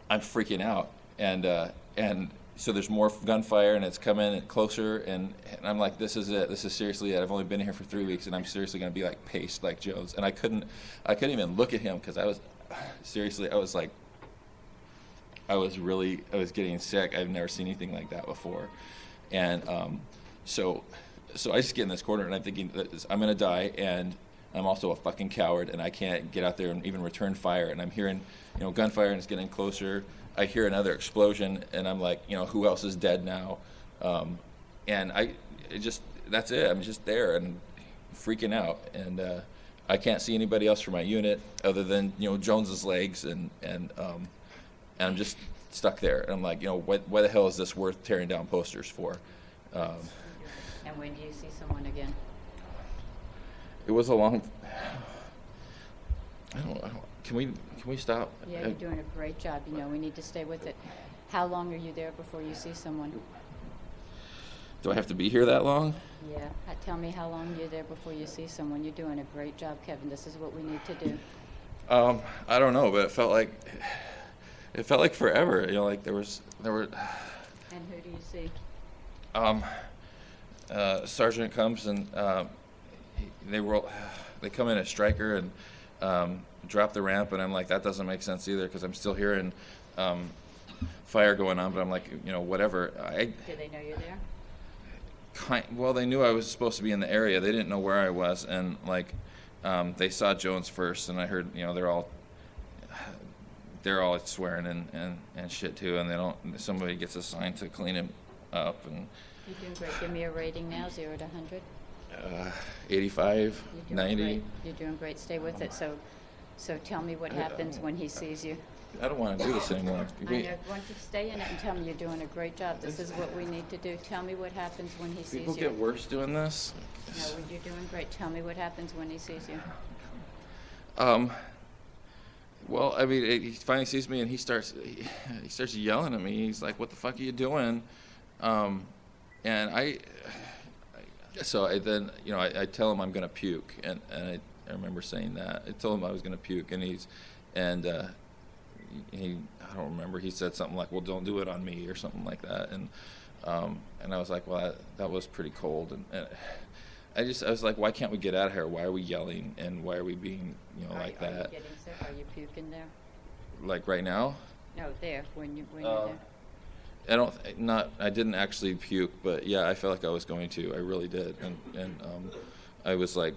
freaking out, and so there's more gunfire and it's coming closer, and I'm like, this is it. This is seriously it. I've only been here for 3 weeks and I'm seriously going to be like paced like Jones. And I couldn't even look at him because I was getting sick. I've never seen anything like that before. And so I just get in this corner and I'm thinking that I'm going to die, and I'm also a fucking coward and I can't get out there and even return fire. And I'm hearing, gunfire and it's getting closer. I hear another explosion, and I'm like, who else is dead now? And that's it. I'm just there and freaking out, and I can't see anybody else from my unit other than Jones's legs, and I'm just stuck there. And I'm like, why the hell is this worth tearing down posters for? And when do you see someone again? It was a long. I don't. Can we stop? Yeah, you're doing a great job. We need to stay with it. How long are you there before you see someone? Do I have to be here that long? Yeah. Tell me how long you're there before you see someone. You're doing a great job, Kevin. This is what we need to do. I don't know, but it felt like forever. Like there were. And who do you see? Sergeant comes and they come in at Stryker and drop the ramp, and I'm like, that doesn't make sense either because I'm still hearing fire going on, but I'm like, whatever. Do they know you're there? Well, they knew I was supposed to be in the area. They didn't know where I was, and like they saw Jones first, and I heard they're all swearing and shit too, and somebody gets assigned to clean him up. And you're doing great. Give me a rating now, 0 to 100. 85, 90. Great. You're doing great. Stay with it. So tell me what happens when he sees you. I don't want to do this anymore. I know. Why don't you stay in it and tell me you're doing a great job. This is what we need to do. Tell me what happens when he sees you. People get worse doing this. No, you're doing great. Tell me what happens when he sees you. Well, I mean, he finally sees me and he starts yelling at me. He's like, "What the fuck are you doing?" And I tell him I'm gonna puke, and I remember saying that. I told him I was gonna puke, and I don't remember. He said something like, "Well, don't do it on me," or something like that, and I was like, "Well, that was pretty cold," and I was like, "Why can't we get out of here? Why are we yelling, and why are we being like that?" Are you getting sick? Are you puking there? Like right now? No, there when you're there. I didn't actually puke, but yeah, I felt like I was going to. I really did, and I was like,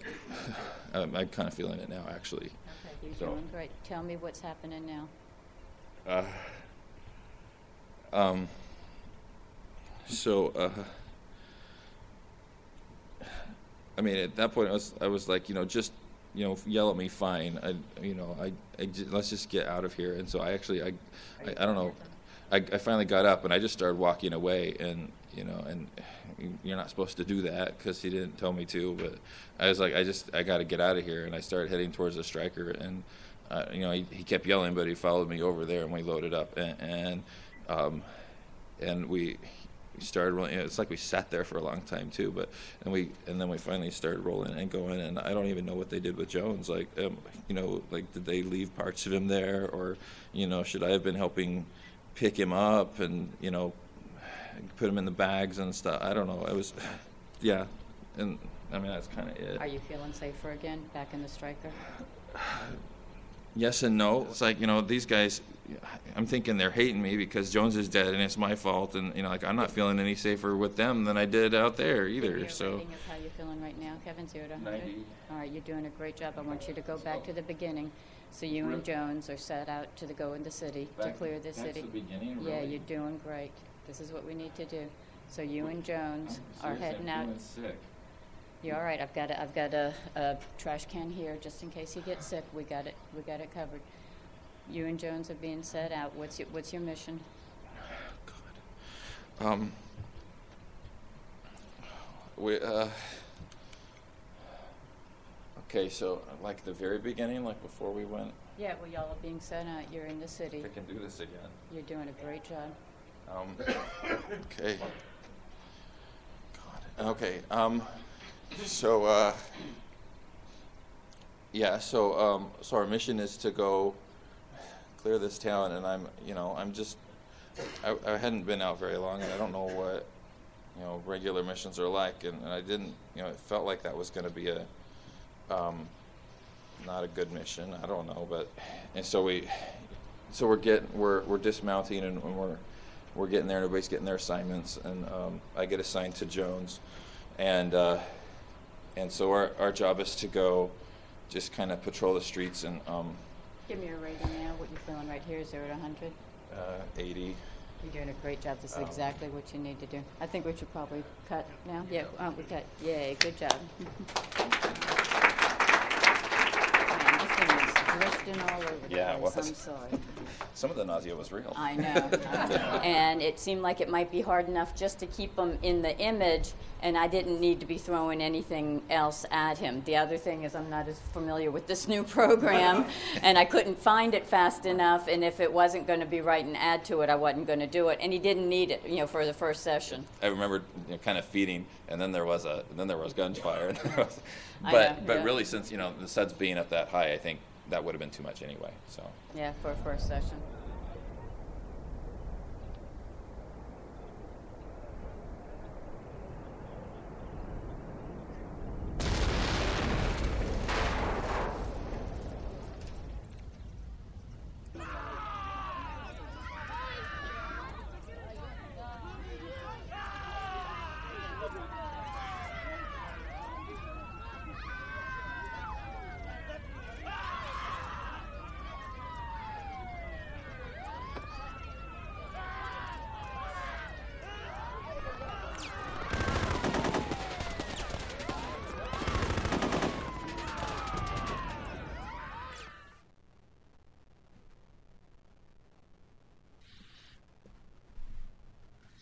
I'm kind of feeling it now, actually. Okay, you're doing great. Tell me what's happening now. I mean, at that point, I was like, just yell at me, fine. Let's just get out of here. And so I don't know. I finally got up and I just started walking away, and you're not supposed to do that because he didn't tell me to, but I was like, I got to get out of here, and I started heading towards the Stryker, and he kept yelling, but he followed me over there, and we loaded up, and we started rolling. It's like we sat there for a long time too, but and then we finally started rolling and going, and I don't even know what they did with Jones. Like, like did they leave parts of him there, or should I have been helping pick him up and put him in the bags and stuff? I don't know. I was, yeah, and I mean that's kind of it. Are you feeling safer again, back in the Stryker? Yes and no. It's like these guys. I'm thinking they're hating me because Jones is dead and it's my fault, and like I'm not feeling any safer with them than I did out there either. So. Rating of how you're feeling right now, Kevin, 0 to 100. 90. All right, you're doing a great job. I want you to go back to the beginning. So you and Jones are set out to go in the city to clear the city. That's the beginning, really? Yeah, you're doing great. This is what we need to do. So you and Jones are heading out. I'm sick. You're all right. I've got a trash can here just in case you get sick. We got it covered. You and Jones are being set out. What's your mission? Okay, so like the very beginning, like before we went. Yeah, well, y'all are being sent out. You're in the city. I can do this again. You're doing a great job. Okay. God. Okay. So so our mission is to go clear this town, and I hadn't been out very long, and I don't know what regular missions are like, and I didn't, it felt like that was going to be a not a good mission. I don't know, and so we're dismounting, and we're getting there, and everybody's getting their assignments, and I get assigned to Jones, and so our job is to go just kind of patrol the streets and give me a rating now. What you feeling right here? 0 to 100? 80. You're doing a great job. This is exactly what you need to do. I think we should probably cut now. Yeah, we cut. Yay, good job. Man, this thing is drifting all over the place. I'm sorry. Some of the nausea was real. I know. And it seemed like it might be hard enough just to keep him in the image, and I didn't need to be throwing anything else at him. The other thing is I'm not as familiar with this new program, and I couldn't find it fast enough, and if it wasn't going to be right and add to it, I wasn't going to do it, and he didn't need it, for the first session. I remember kind of feeding, and then there was gunfire. But really, since the suds being up that high, I think that would have been too much anyway. So yeah, for a first session.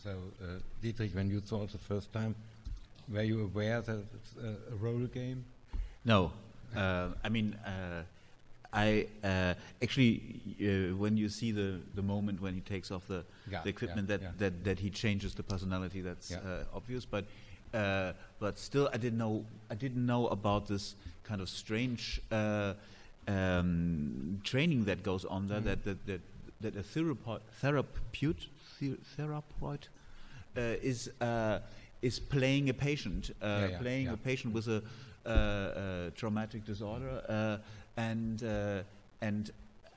So, Dietrich, when you saw it the first time, were you aware that it's a role game? No. I actually, when you see the moment when he takes off the equipment, that he changes the personality, that's obvious. But still, I didn't know about this kind of strange training that goes on there. That a therapeutic is playing a patient, playing a patient with a traumatic disorder, and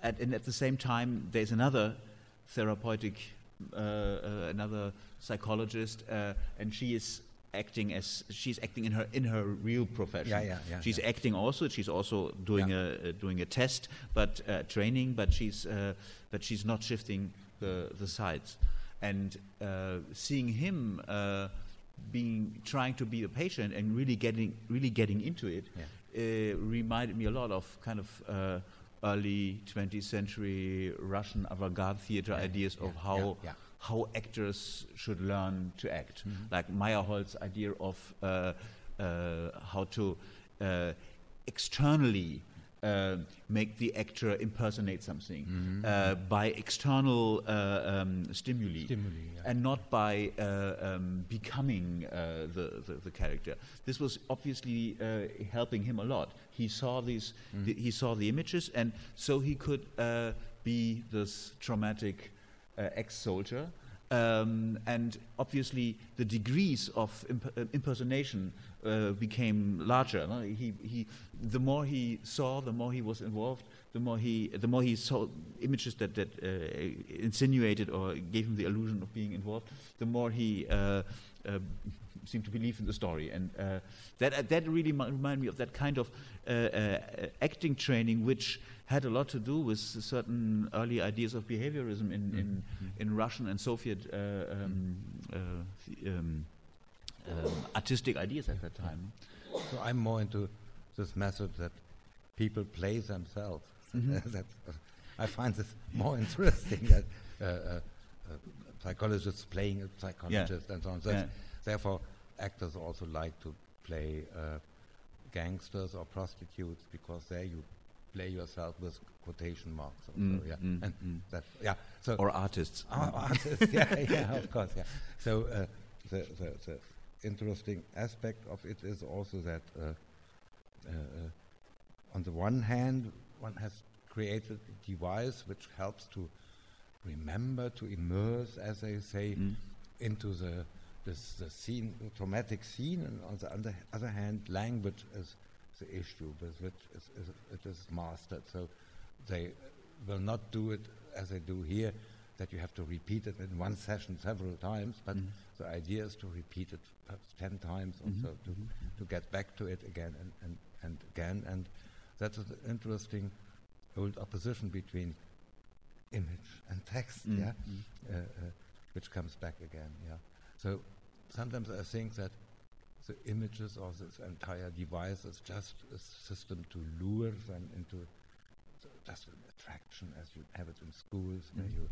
at the same time there's another therapeutic, another psychologist, and she's acting in her real profession. She's acting also. She's also doing a test, but training. But she's not shifting the sides. And seeing him trying to be a patient and really getting into it reminded me a lot of kind of early 20th century Russian avant-garde theater ideas of how actors should learn to act. Like Meyerhold's idea of how to externally make the actor impersonate something by external stimuli and not by becoming the character. This was obviously helping him a lot. He saw these, he saw the images, and so he could be this traumatic ex-soldier. And obviously, the degrees of impersonation became larger. No? The more he saw, the more he was involved. The more he saw images that insinuated or gave him the illusion of being involved, the more he seemed to believe in the story. And that really reminded me of that kind of acting training, which had a lot to do with certain early ideas of behaviorism in Russian and Soviet artistic ideas at that time. So I'm more into this method that people play themselves. I find this more interesting that psychologists playing a psychologist and so on. Therefore, actors also like to play gangsters or prostitutes because there you play yourself with quotation marks. So or artists. Artists, of course, yeah. So the interesting aspect of it is also that on the one hand, one has created a device which helps to remember, to immerse, as they say, into the scene, the traumatic scene, and on the other hand, language is the issue with which it is mastered. So they will not do it as they do here, that you have to repeat it in one session several times, but the idea is to repeat it perhaps 10 times or so to get back to it again and again. And that's an interesting old opposition between image and text, which comes back again. So sometimes I think that the images of this entire device is just a system to lure them into just an attraction, as you have it in schools, where you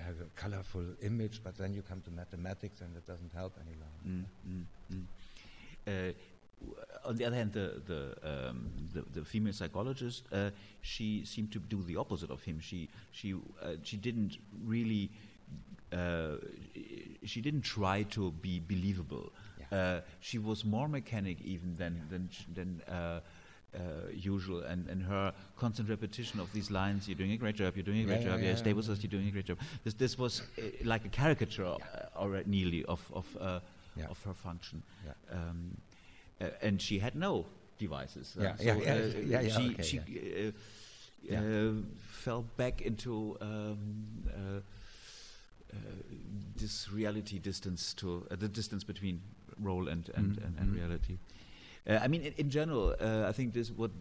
have a colorful image, but then you come to mathematics and it doesn't help any longer. On the other hand, the female psychologist, she seemed to do the opposite of him. She didn't really she didn't try to be believable. She was more mechanic even than usual, and her constant repetition of these lines: "You're doing a great job. You're doing a great job. Stay with us. You're doing a great job." This was like a caricature, already nearly of her function. And she had no devices. She fell back into this reality distance, to the distance between role and reality. I mean, in general, I think this what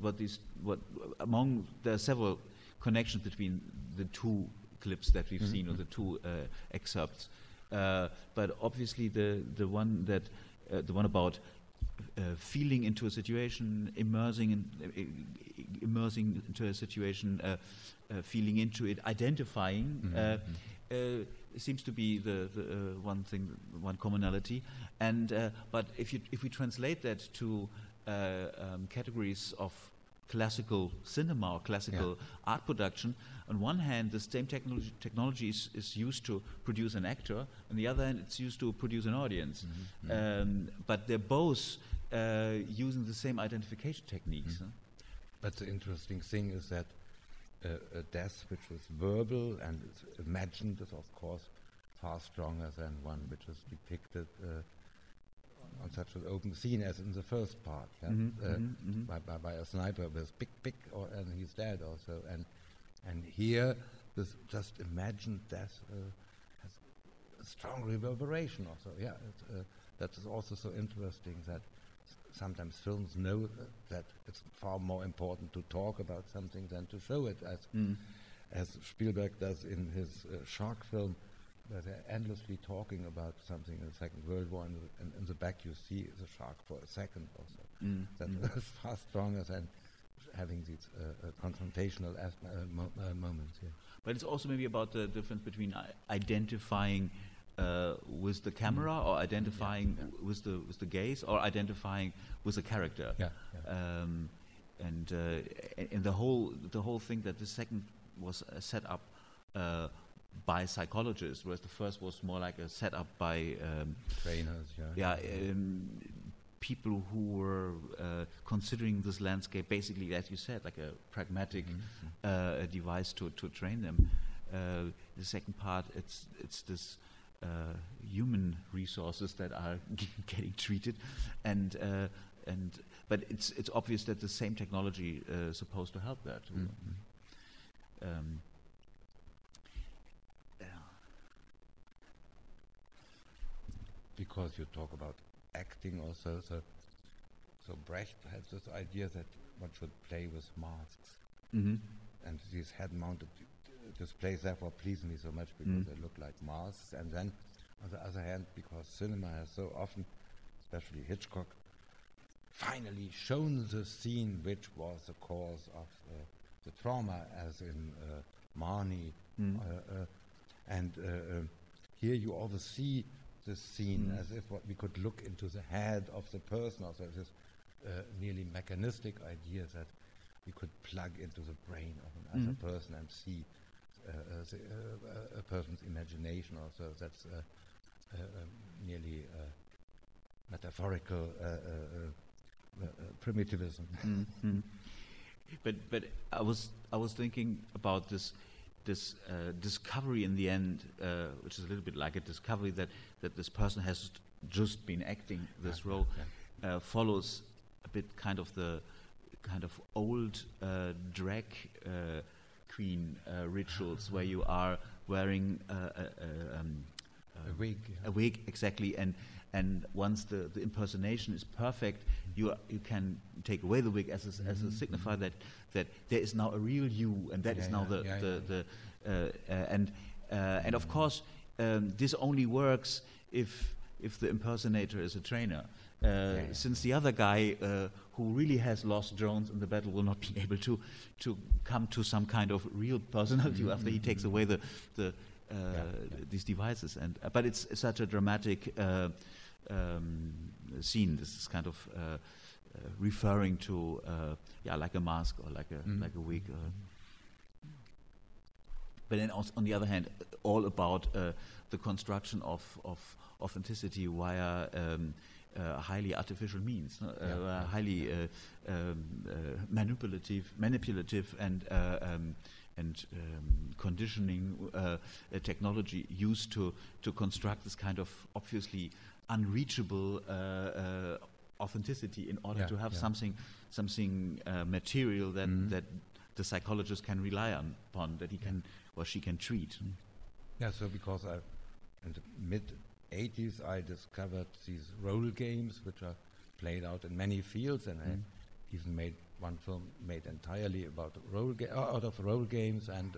among there are several connections between the two clips that we've seen, or the two excerpts, but obviously the one about feeling into a situation, immersing into a situation, feeling into it, identifying, seems to be the one thing, one commonality. And but if we translate that to categories of classical cinema or classical art production, on one hand, the same technology is used to produce an actor, on the other hand, it's used to produce an audience. But they're both using the same identification techniques. But the interesting thing is that a death which was verbal and is imagined is, of course, far stronger than one which is depicted on such an open scene as in the first part, by a sniper with pick, and he's dead also. And here, this just imagined death has a strong reverberation also. That is also so interesting that sometimes films know that it's far more important to talk about something than to show it, as Spielberg does in his shark film, where they're endlessly talking about something in the Second World War, and in the back you see the shark for a second also. That is far stronger than having these confrontational moments. But it's also maybe about the difference between identifying with the camera, or identifying with the gaze, or identifying with the character. And the whole thing that the second was set up by psychologists, whereas the first was more like a setup by trainers. People who were considering this landscape basically, as you said, like a pragmatic device to train them. The second part, it's this human resources that are getting treated, but it's obvious that the same technology is supposed to help that. Because you talk about acting also, so Brecht has this idea that one should play with masks, and these head-mounted displays therefore please me so much because they look like masks. And then, on the other hand, because cinema has so often, especially Hitchcock, finally shown the scene which was the cause of the trauma, as in Marnie, and here you always see the scene as if what we could look into the head of the person, or this nearly mechanistic idea that we could plug into the brain of another person and see a person's imagination. Also, that's nearly metaphorical primitivism. But I was thinking about this discovery in the end, which is a little bit like a discovery that this person has just been acting this role, follows a bit kind of the old drag queen rituals where you are wearing a wig. A wig, exactly, and once the impersonation is perfect, you can take away the wig as a signifier that there is now a real you, and that is now and of course this only works if the impersonator is a trainer. Since the other guy who really has lost drones in the battle will not be able to come to some kind of real personality after he takes away these devices. And but it's such a dramatic scene. This is kind of referring to like a mask or like a wig. But then on the other hand, all about the construction of authenticity via highly artificial means, highly manipulative and conditioning technology used to construct this kind of obviously unreachable authenticity in order to have something material that the psychologist can rely upon, that he can or she can treat. Yeah, so because in the mid-'80s I discovered these role games which are played out in many fields, and I even made one film made entirely about out of role games, and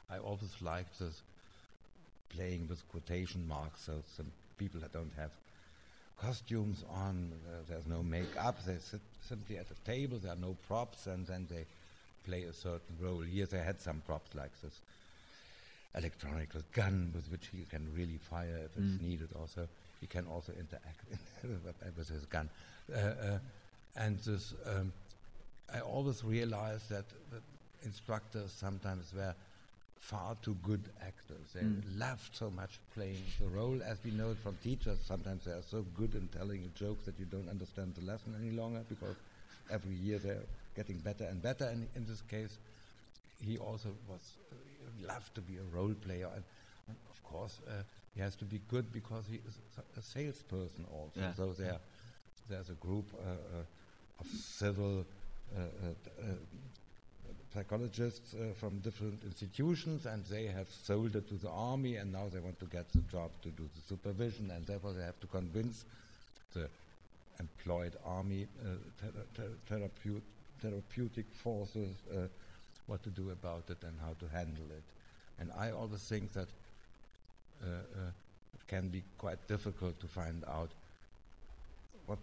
I always liked this playing with quotation marks, so some people that don't have costumes on, there's no makeup, they sit simply at a table, there are no props, and then they play a certain role. Here they had some props like this electronic gun with which he can really fire if it's needed. Also, he can also interact with his gun. And this, I always realized that the instructors sometimes were far too good actors. They loved so much playing the role, as we know it from teachers. Sometimes they are so good in telling a joke that you don't understand the lesson any longer, because every year they're getting better and better. And in this case, he also loved to be a role player, and of course he has to be good because he is a salesperson also. Yeah. So there's a group of civil psychologists from different institutions, and they have sold it to the army, and now they want to get the job to do the supervision, and therefore they have to convince the employed army therapeutic forces what to do about it and how to handle it. And I always think that it can be quite difficult to find out what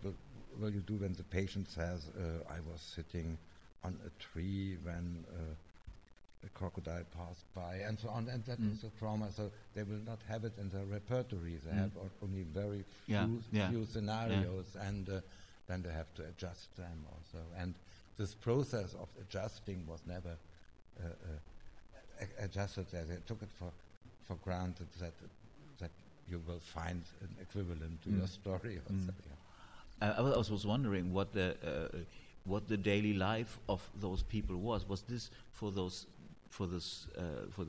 will you do when the patient says, I was sitting on a tree when a crocodile passed by, and so on, and that is a trauma, so they will not have it in their repertory. They have only very few scenarios, and then they have to adjust them also. And this process of adjusting was never adjusted there. They took it for granted that you will find an equivalent to your story. Also, I was wondering what the daily life of those people was. Was this for the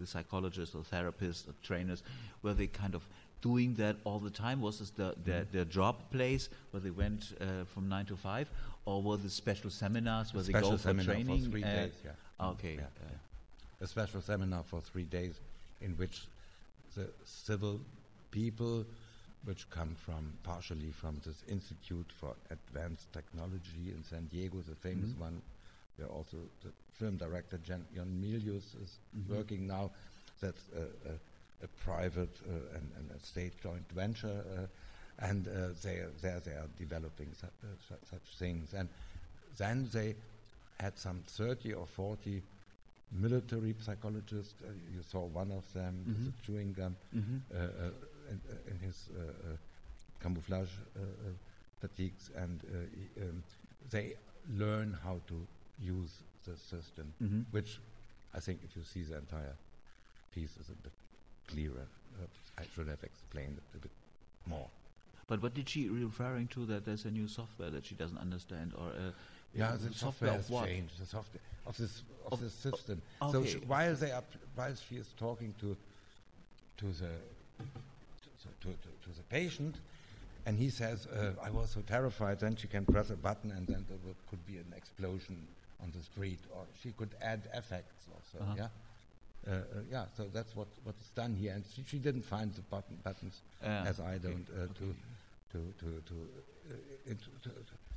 psychologists or therapists or trainers? Were they kind of doing that all the time? Was this their job place where they went from 9 to 5, or were there special seminars where they go for training? For 3 days, Okay. A special seminar for 3 days in which the civil people, which come partially from this Institute for Advanced Technology in San Diego, the famous one, where also the film director Jan Milius is working now. That's a private and a state joint venture, and they are developing such things. And then they had some 30 or 40 military psychologists. You saw one of them, with chewing gum, in his camouflage fatigues, and they learn how to use the system, which I think if you see the entire piece is a bit clearer. I should have explained it a bit more. But what did she referring to, that there's a new software that she doesn't understand, or the software has of what? changed. The software of this system. Okay. So while she is talking to the patient, and he says, "I was so terrified," then she can press a button, and then there could be an explosion on the street, or she could add effects also. So that's what is done here, and she didn't find the buttons as I don't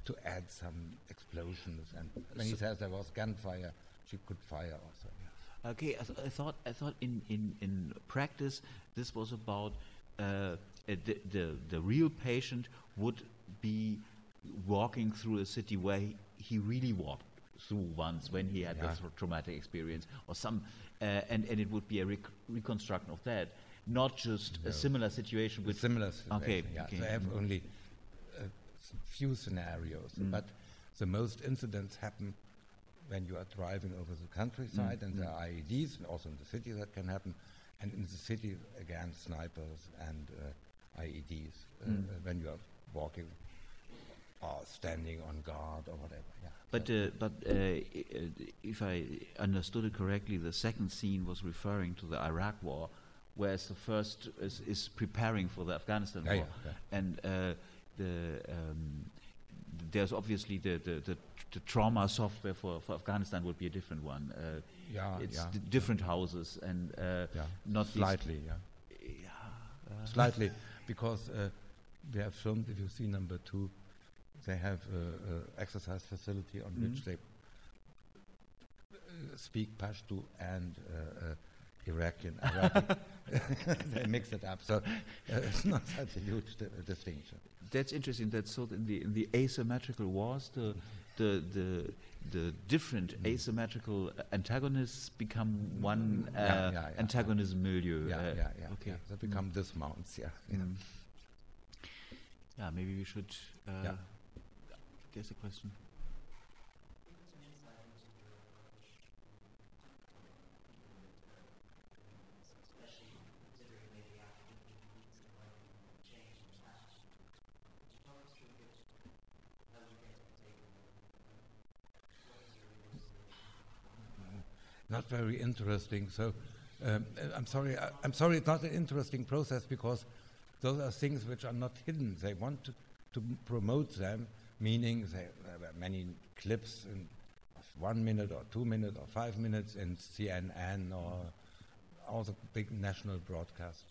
to add some explosions. And when he says there was gunfire, she could fire also. Yeah. Okay, I thought in practice this was about the real patient would be walking through a city where he really walked through once when he had this traumatic experience, or some, and it would be a reconstruction of that, not just a similar situation with similar situation. Okay. They have only a few scenarios, but the most incidents happen when you are driving over the countryside, and there are IEDs, and also in the city that can happen, and in the city again snipers and IEDs when you are walking or standing on guard or whatever. Yeah. But if I understood it correctly, the second scene was referring to the Iraq War, whereas the first is preparing for the Afghanistan War. And there's obviously the trauma software for Afghanistan would be a different one. It's different houses and not slightly. Slightly, because we have filmed. If you see number 2. They have an exercise facility on which they speak Pashto and Iraqi. They mix it up, so it's not such a huge distinction. That's interesting. That's so in the asymmetrical wars, the different asymmetrical antagonists become one antagonism milieu. Okay, they become dismounts. Yeah, maybe we should. Guess a question. Not very interesting. So I'm sorry. I'm sorry. It's not an interesting process because those are things which are not hidden. They want to promote them, meaning there were many clips in 1 minute or 2 minutes or 5 minutes in CNN or all the big national broadcasts.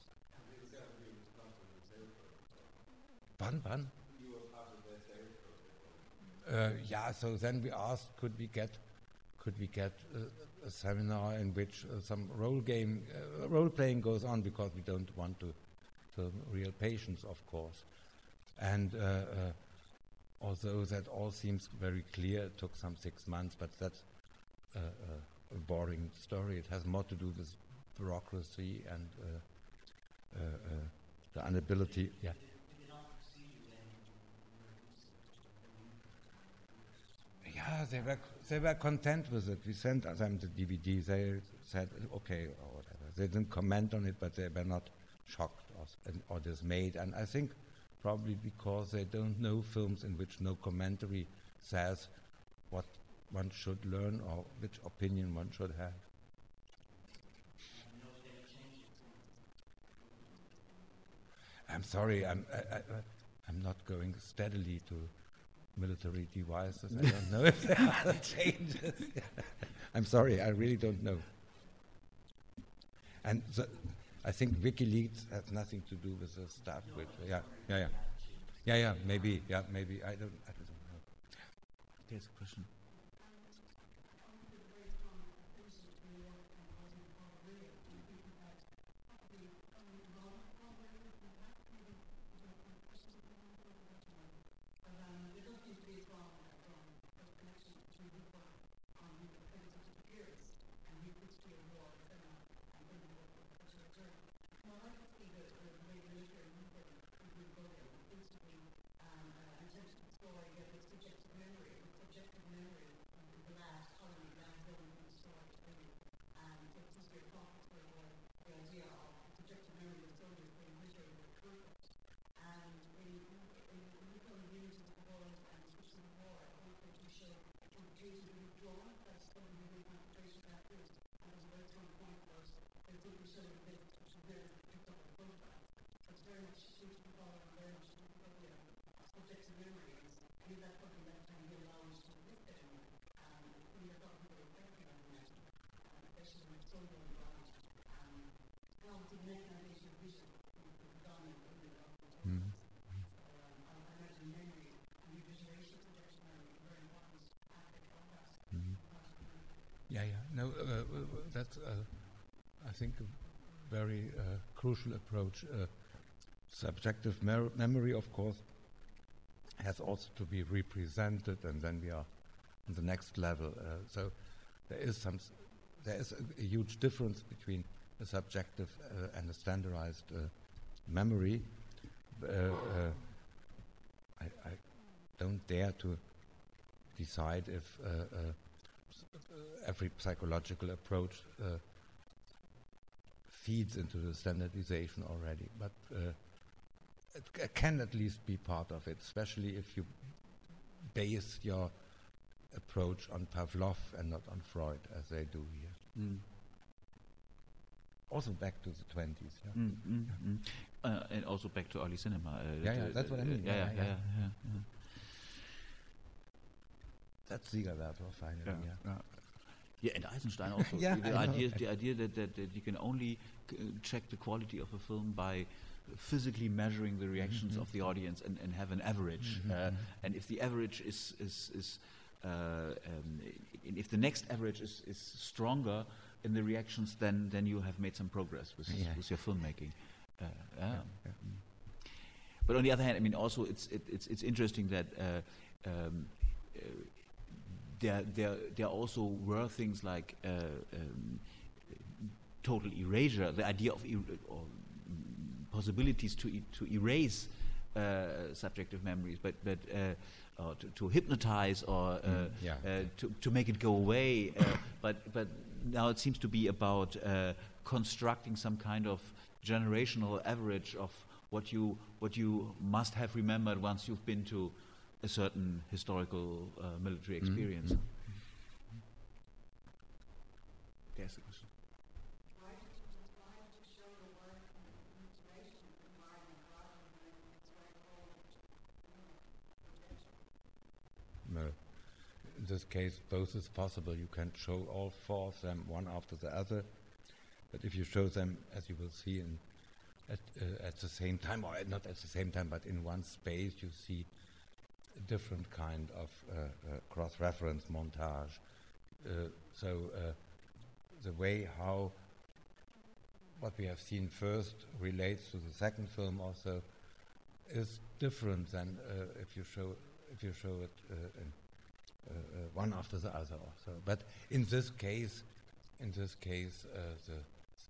Pardon? So then we asked, could we get a seminar in which some role playing goes on, because we don't want to film real patients, of course. And although that all seems very clear, it took some 6 months, but that's a boring story. It has more to do with bureaucracy and the inability. Yeah. Yeah, they were content with it. We sent them the DVD. They said okay or whatever. They didn't comment on it, but they were not shocked or dismayed. And I think probably because they don't know films in which no commentary says what one should learn or which opinion one should have. I'm sorry, I'm not going steadily to military devices. I don't know if there are changes. I'm sorry, I really don't know. And I think WikiLeaks has nothing to do with the stuff. Maybe. I don't know. There's a question. Yeah, no, that's I think a very crucial approach. Subjective memory, of course, has also to be represented, and then we are on the next level. So there is a huge difference between a subjective and a standardized memory. I don't dare to decide if every psychological approach feeds into the standardization already, but it can at least be part of it, especially if you base your approach on Pavlov and not on Freud, as they do here. Also back to the 20s, yeah. And also back to early cinema. That's what I mean. Yeah. That's Siegerwerfer, finally. Yeah, and Eisenstein also. The idea that you can only check the quality of a film by physically measuring the reactions of the audience and have an average. And if the average is if the next average is stronger in the reactions, then you have made some progress with your filmmaking. But on the other hand, I mean, also it's interesting that there also were things like total erasure, the idea of possibilities to erase subjective memories, but to hypnotize or to make it go away. But now it seems to be about constructing some kind of generational average of what you must have remembered once you've been to a certain historical military experience. Yes, the question. No. In this case, both is possible. You can show all four of them one after the other, but if you show them, as you will see, at the same time, or not at the same time, but in one space, you see a different kind of cross-reference montage. So the way how what we have seen first relates to the second film also is different than if you show it one after the other also. But in this case, the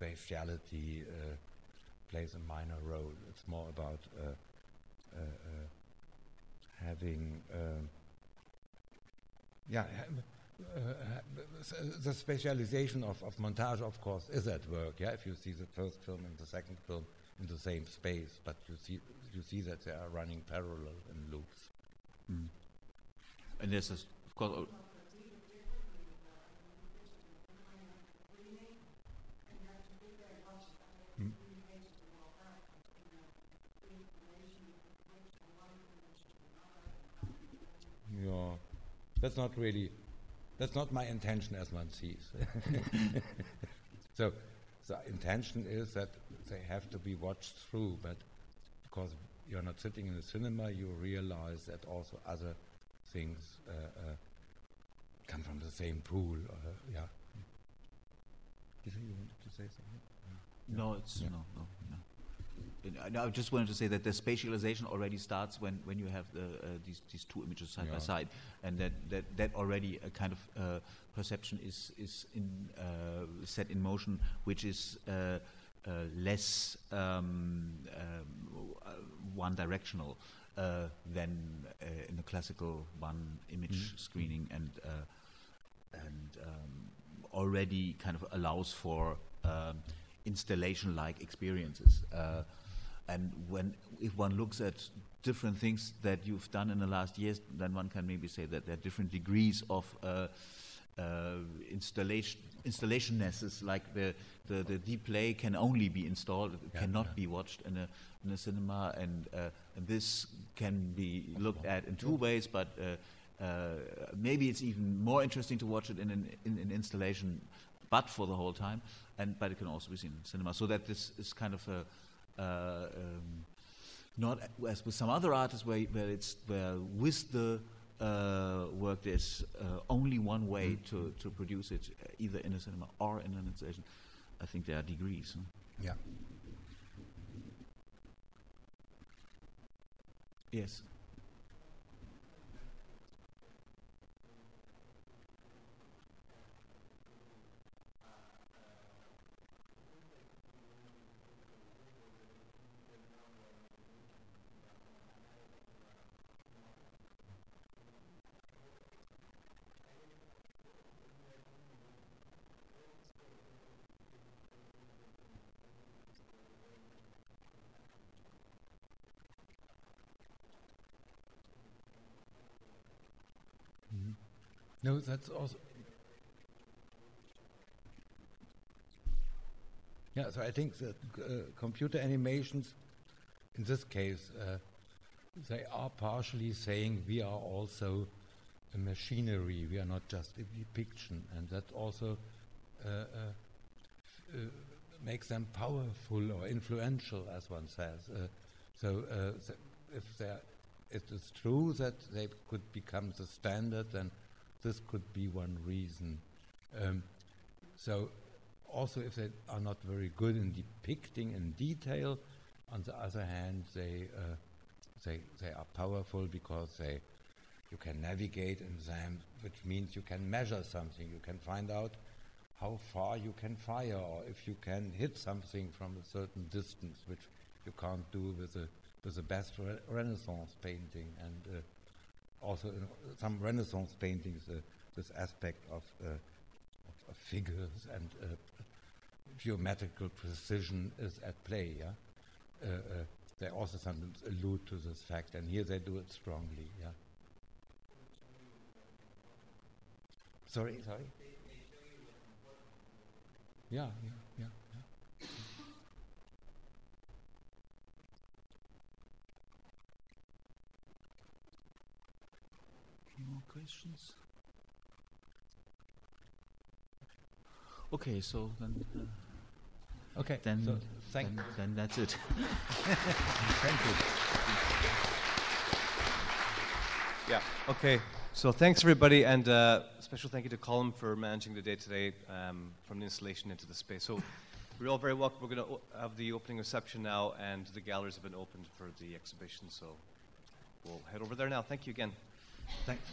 spatiality plays a minor role. It's more about having the specialization of montage, of course, is at work. Yeah, if you see the first film and the second film in the same space, but you see that they are running parallel in loops. And this is, of course. Yeah, that's not my intention, as one sees. So the intention is that they have to be watched through, but because you're not sitting in the cinema, you realize that also other things come from the same pool. Do you think you wanted to say something? No, I just wanted to say that the spatialization already starts when you have these two images side by side, and that already a kind of perception is set in motion, which is less one-directional than in the classical one-image screening, and already kind of allows for installation-like experiences. And if one looks at different things that you've done in the last years, then one can maybe say that there are different degrees of installationness. Like the deep play can only be installed; it cannot be watched in a cinema, and this can be looked at in two ways. But maybe it's even more interesting to watch it in an installation. but for the whole time, but it can also be seen in cinema. So that this is kind of not as with some other artists where with the work there's only one way to produce it, either in a cinema or in an installation. I think there are degrees. Huh? Yeah. Yes. No, that's also. Yeah, so I think that computer animations, in this case, they are partially saying we are also a machinery. We are not just a depiction, and that also makes them powerful or influential, as one says. So it is true that they could become the standard, then this could be one reason. So also if they are not very good in depicting in detail, on the other hand, they are powerful because you can navigate in them, which means you can measure something. You can find out how far you can fire, or if you can hit something from a certain distance, which you can't do with the best Renaissance painting. And also in some Renaissance paintings, this aspect of figures and geometrical precision is at play. Yeah, they also sometimes allude to this fact, and here they do it strongly. Yeah. Sorry. Yeah. More questions? Okay, so then. Okay. Then, so then that's it. Thank you. Yeah. Okay. So thanks everybody, and special thank you to Colin for managing the day today, from the installation into the space. So we're all very welcome. We're going to have the opening reception now, and the galleries have been opened for the exhibition. So we'll head over there now. Thank you again. Thanks.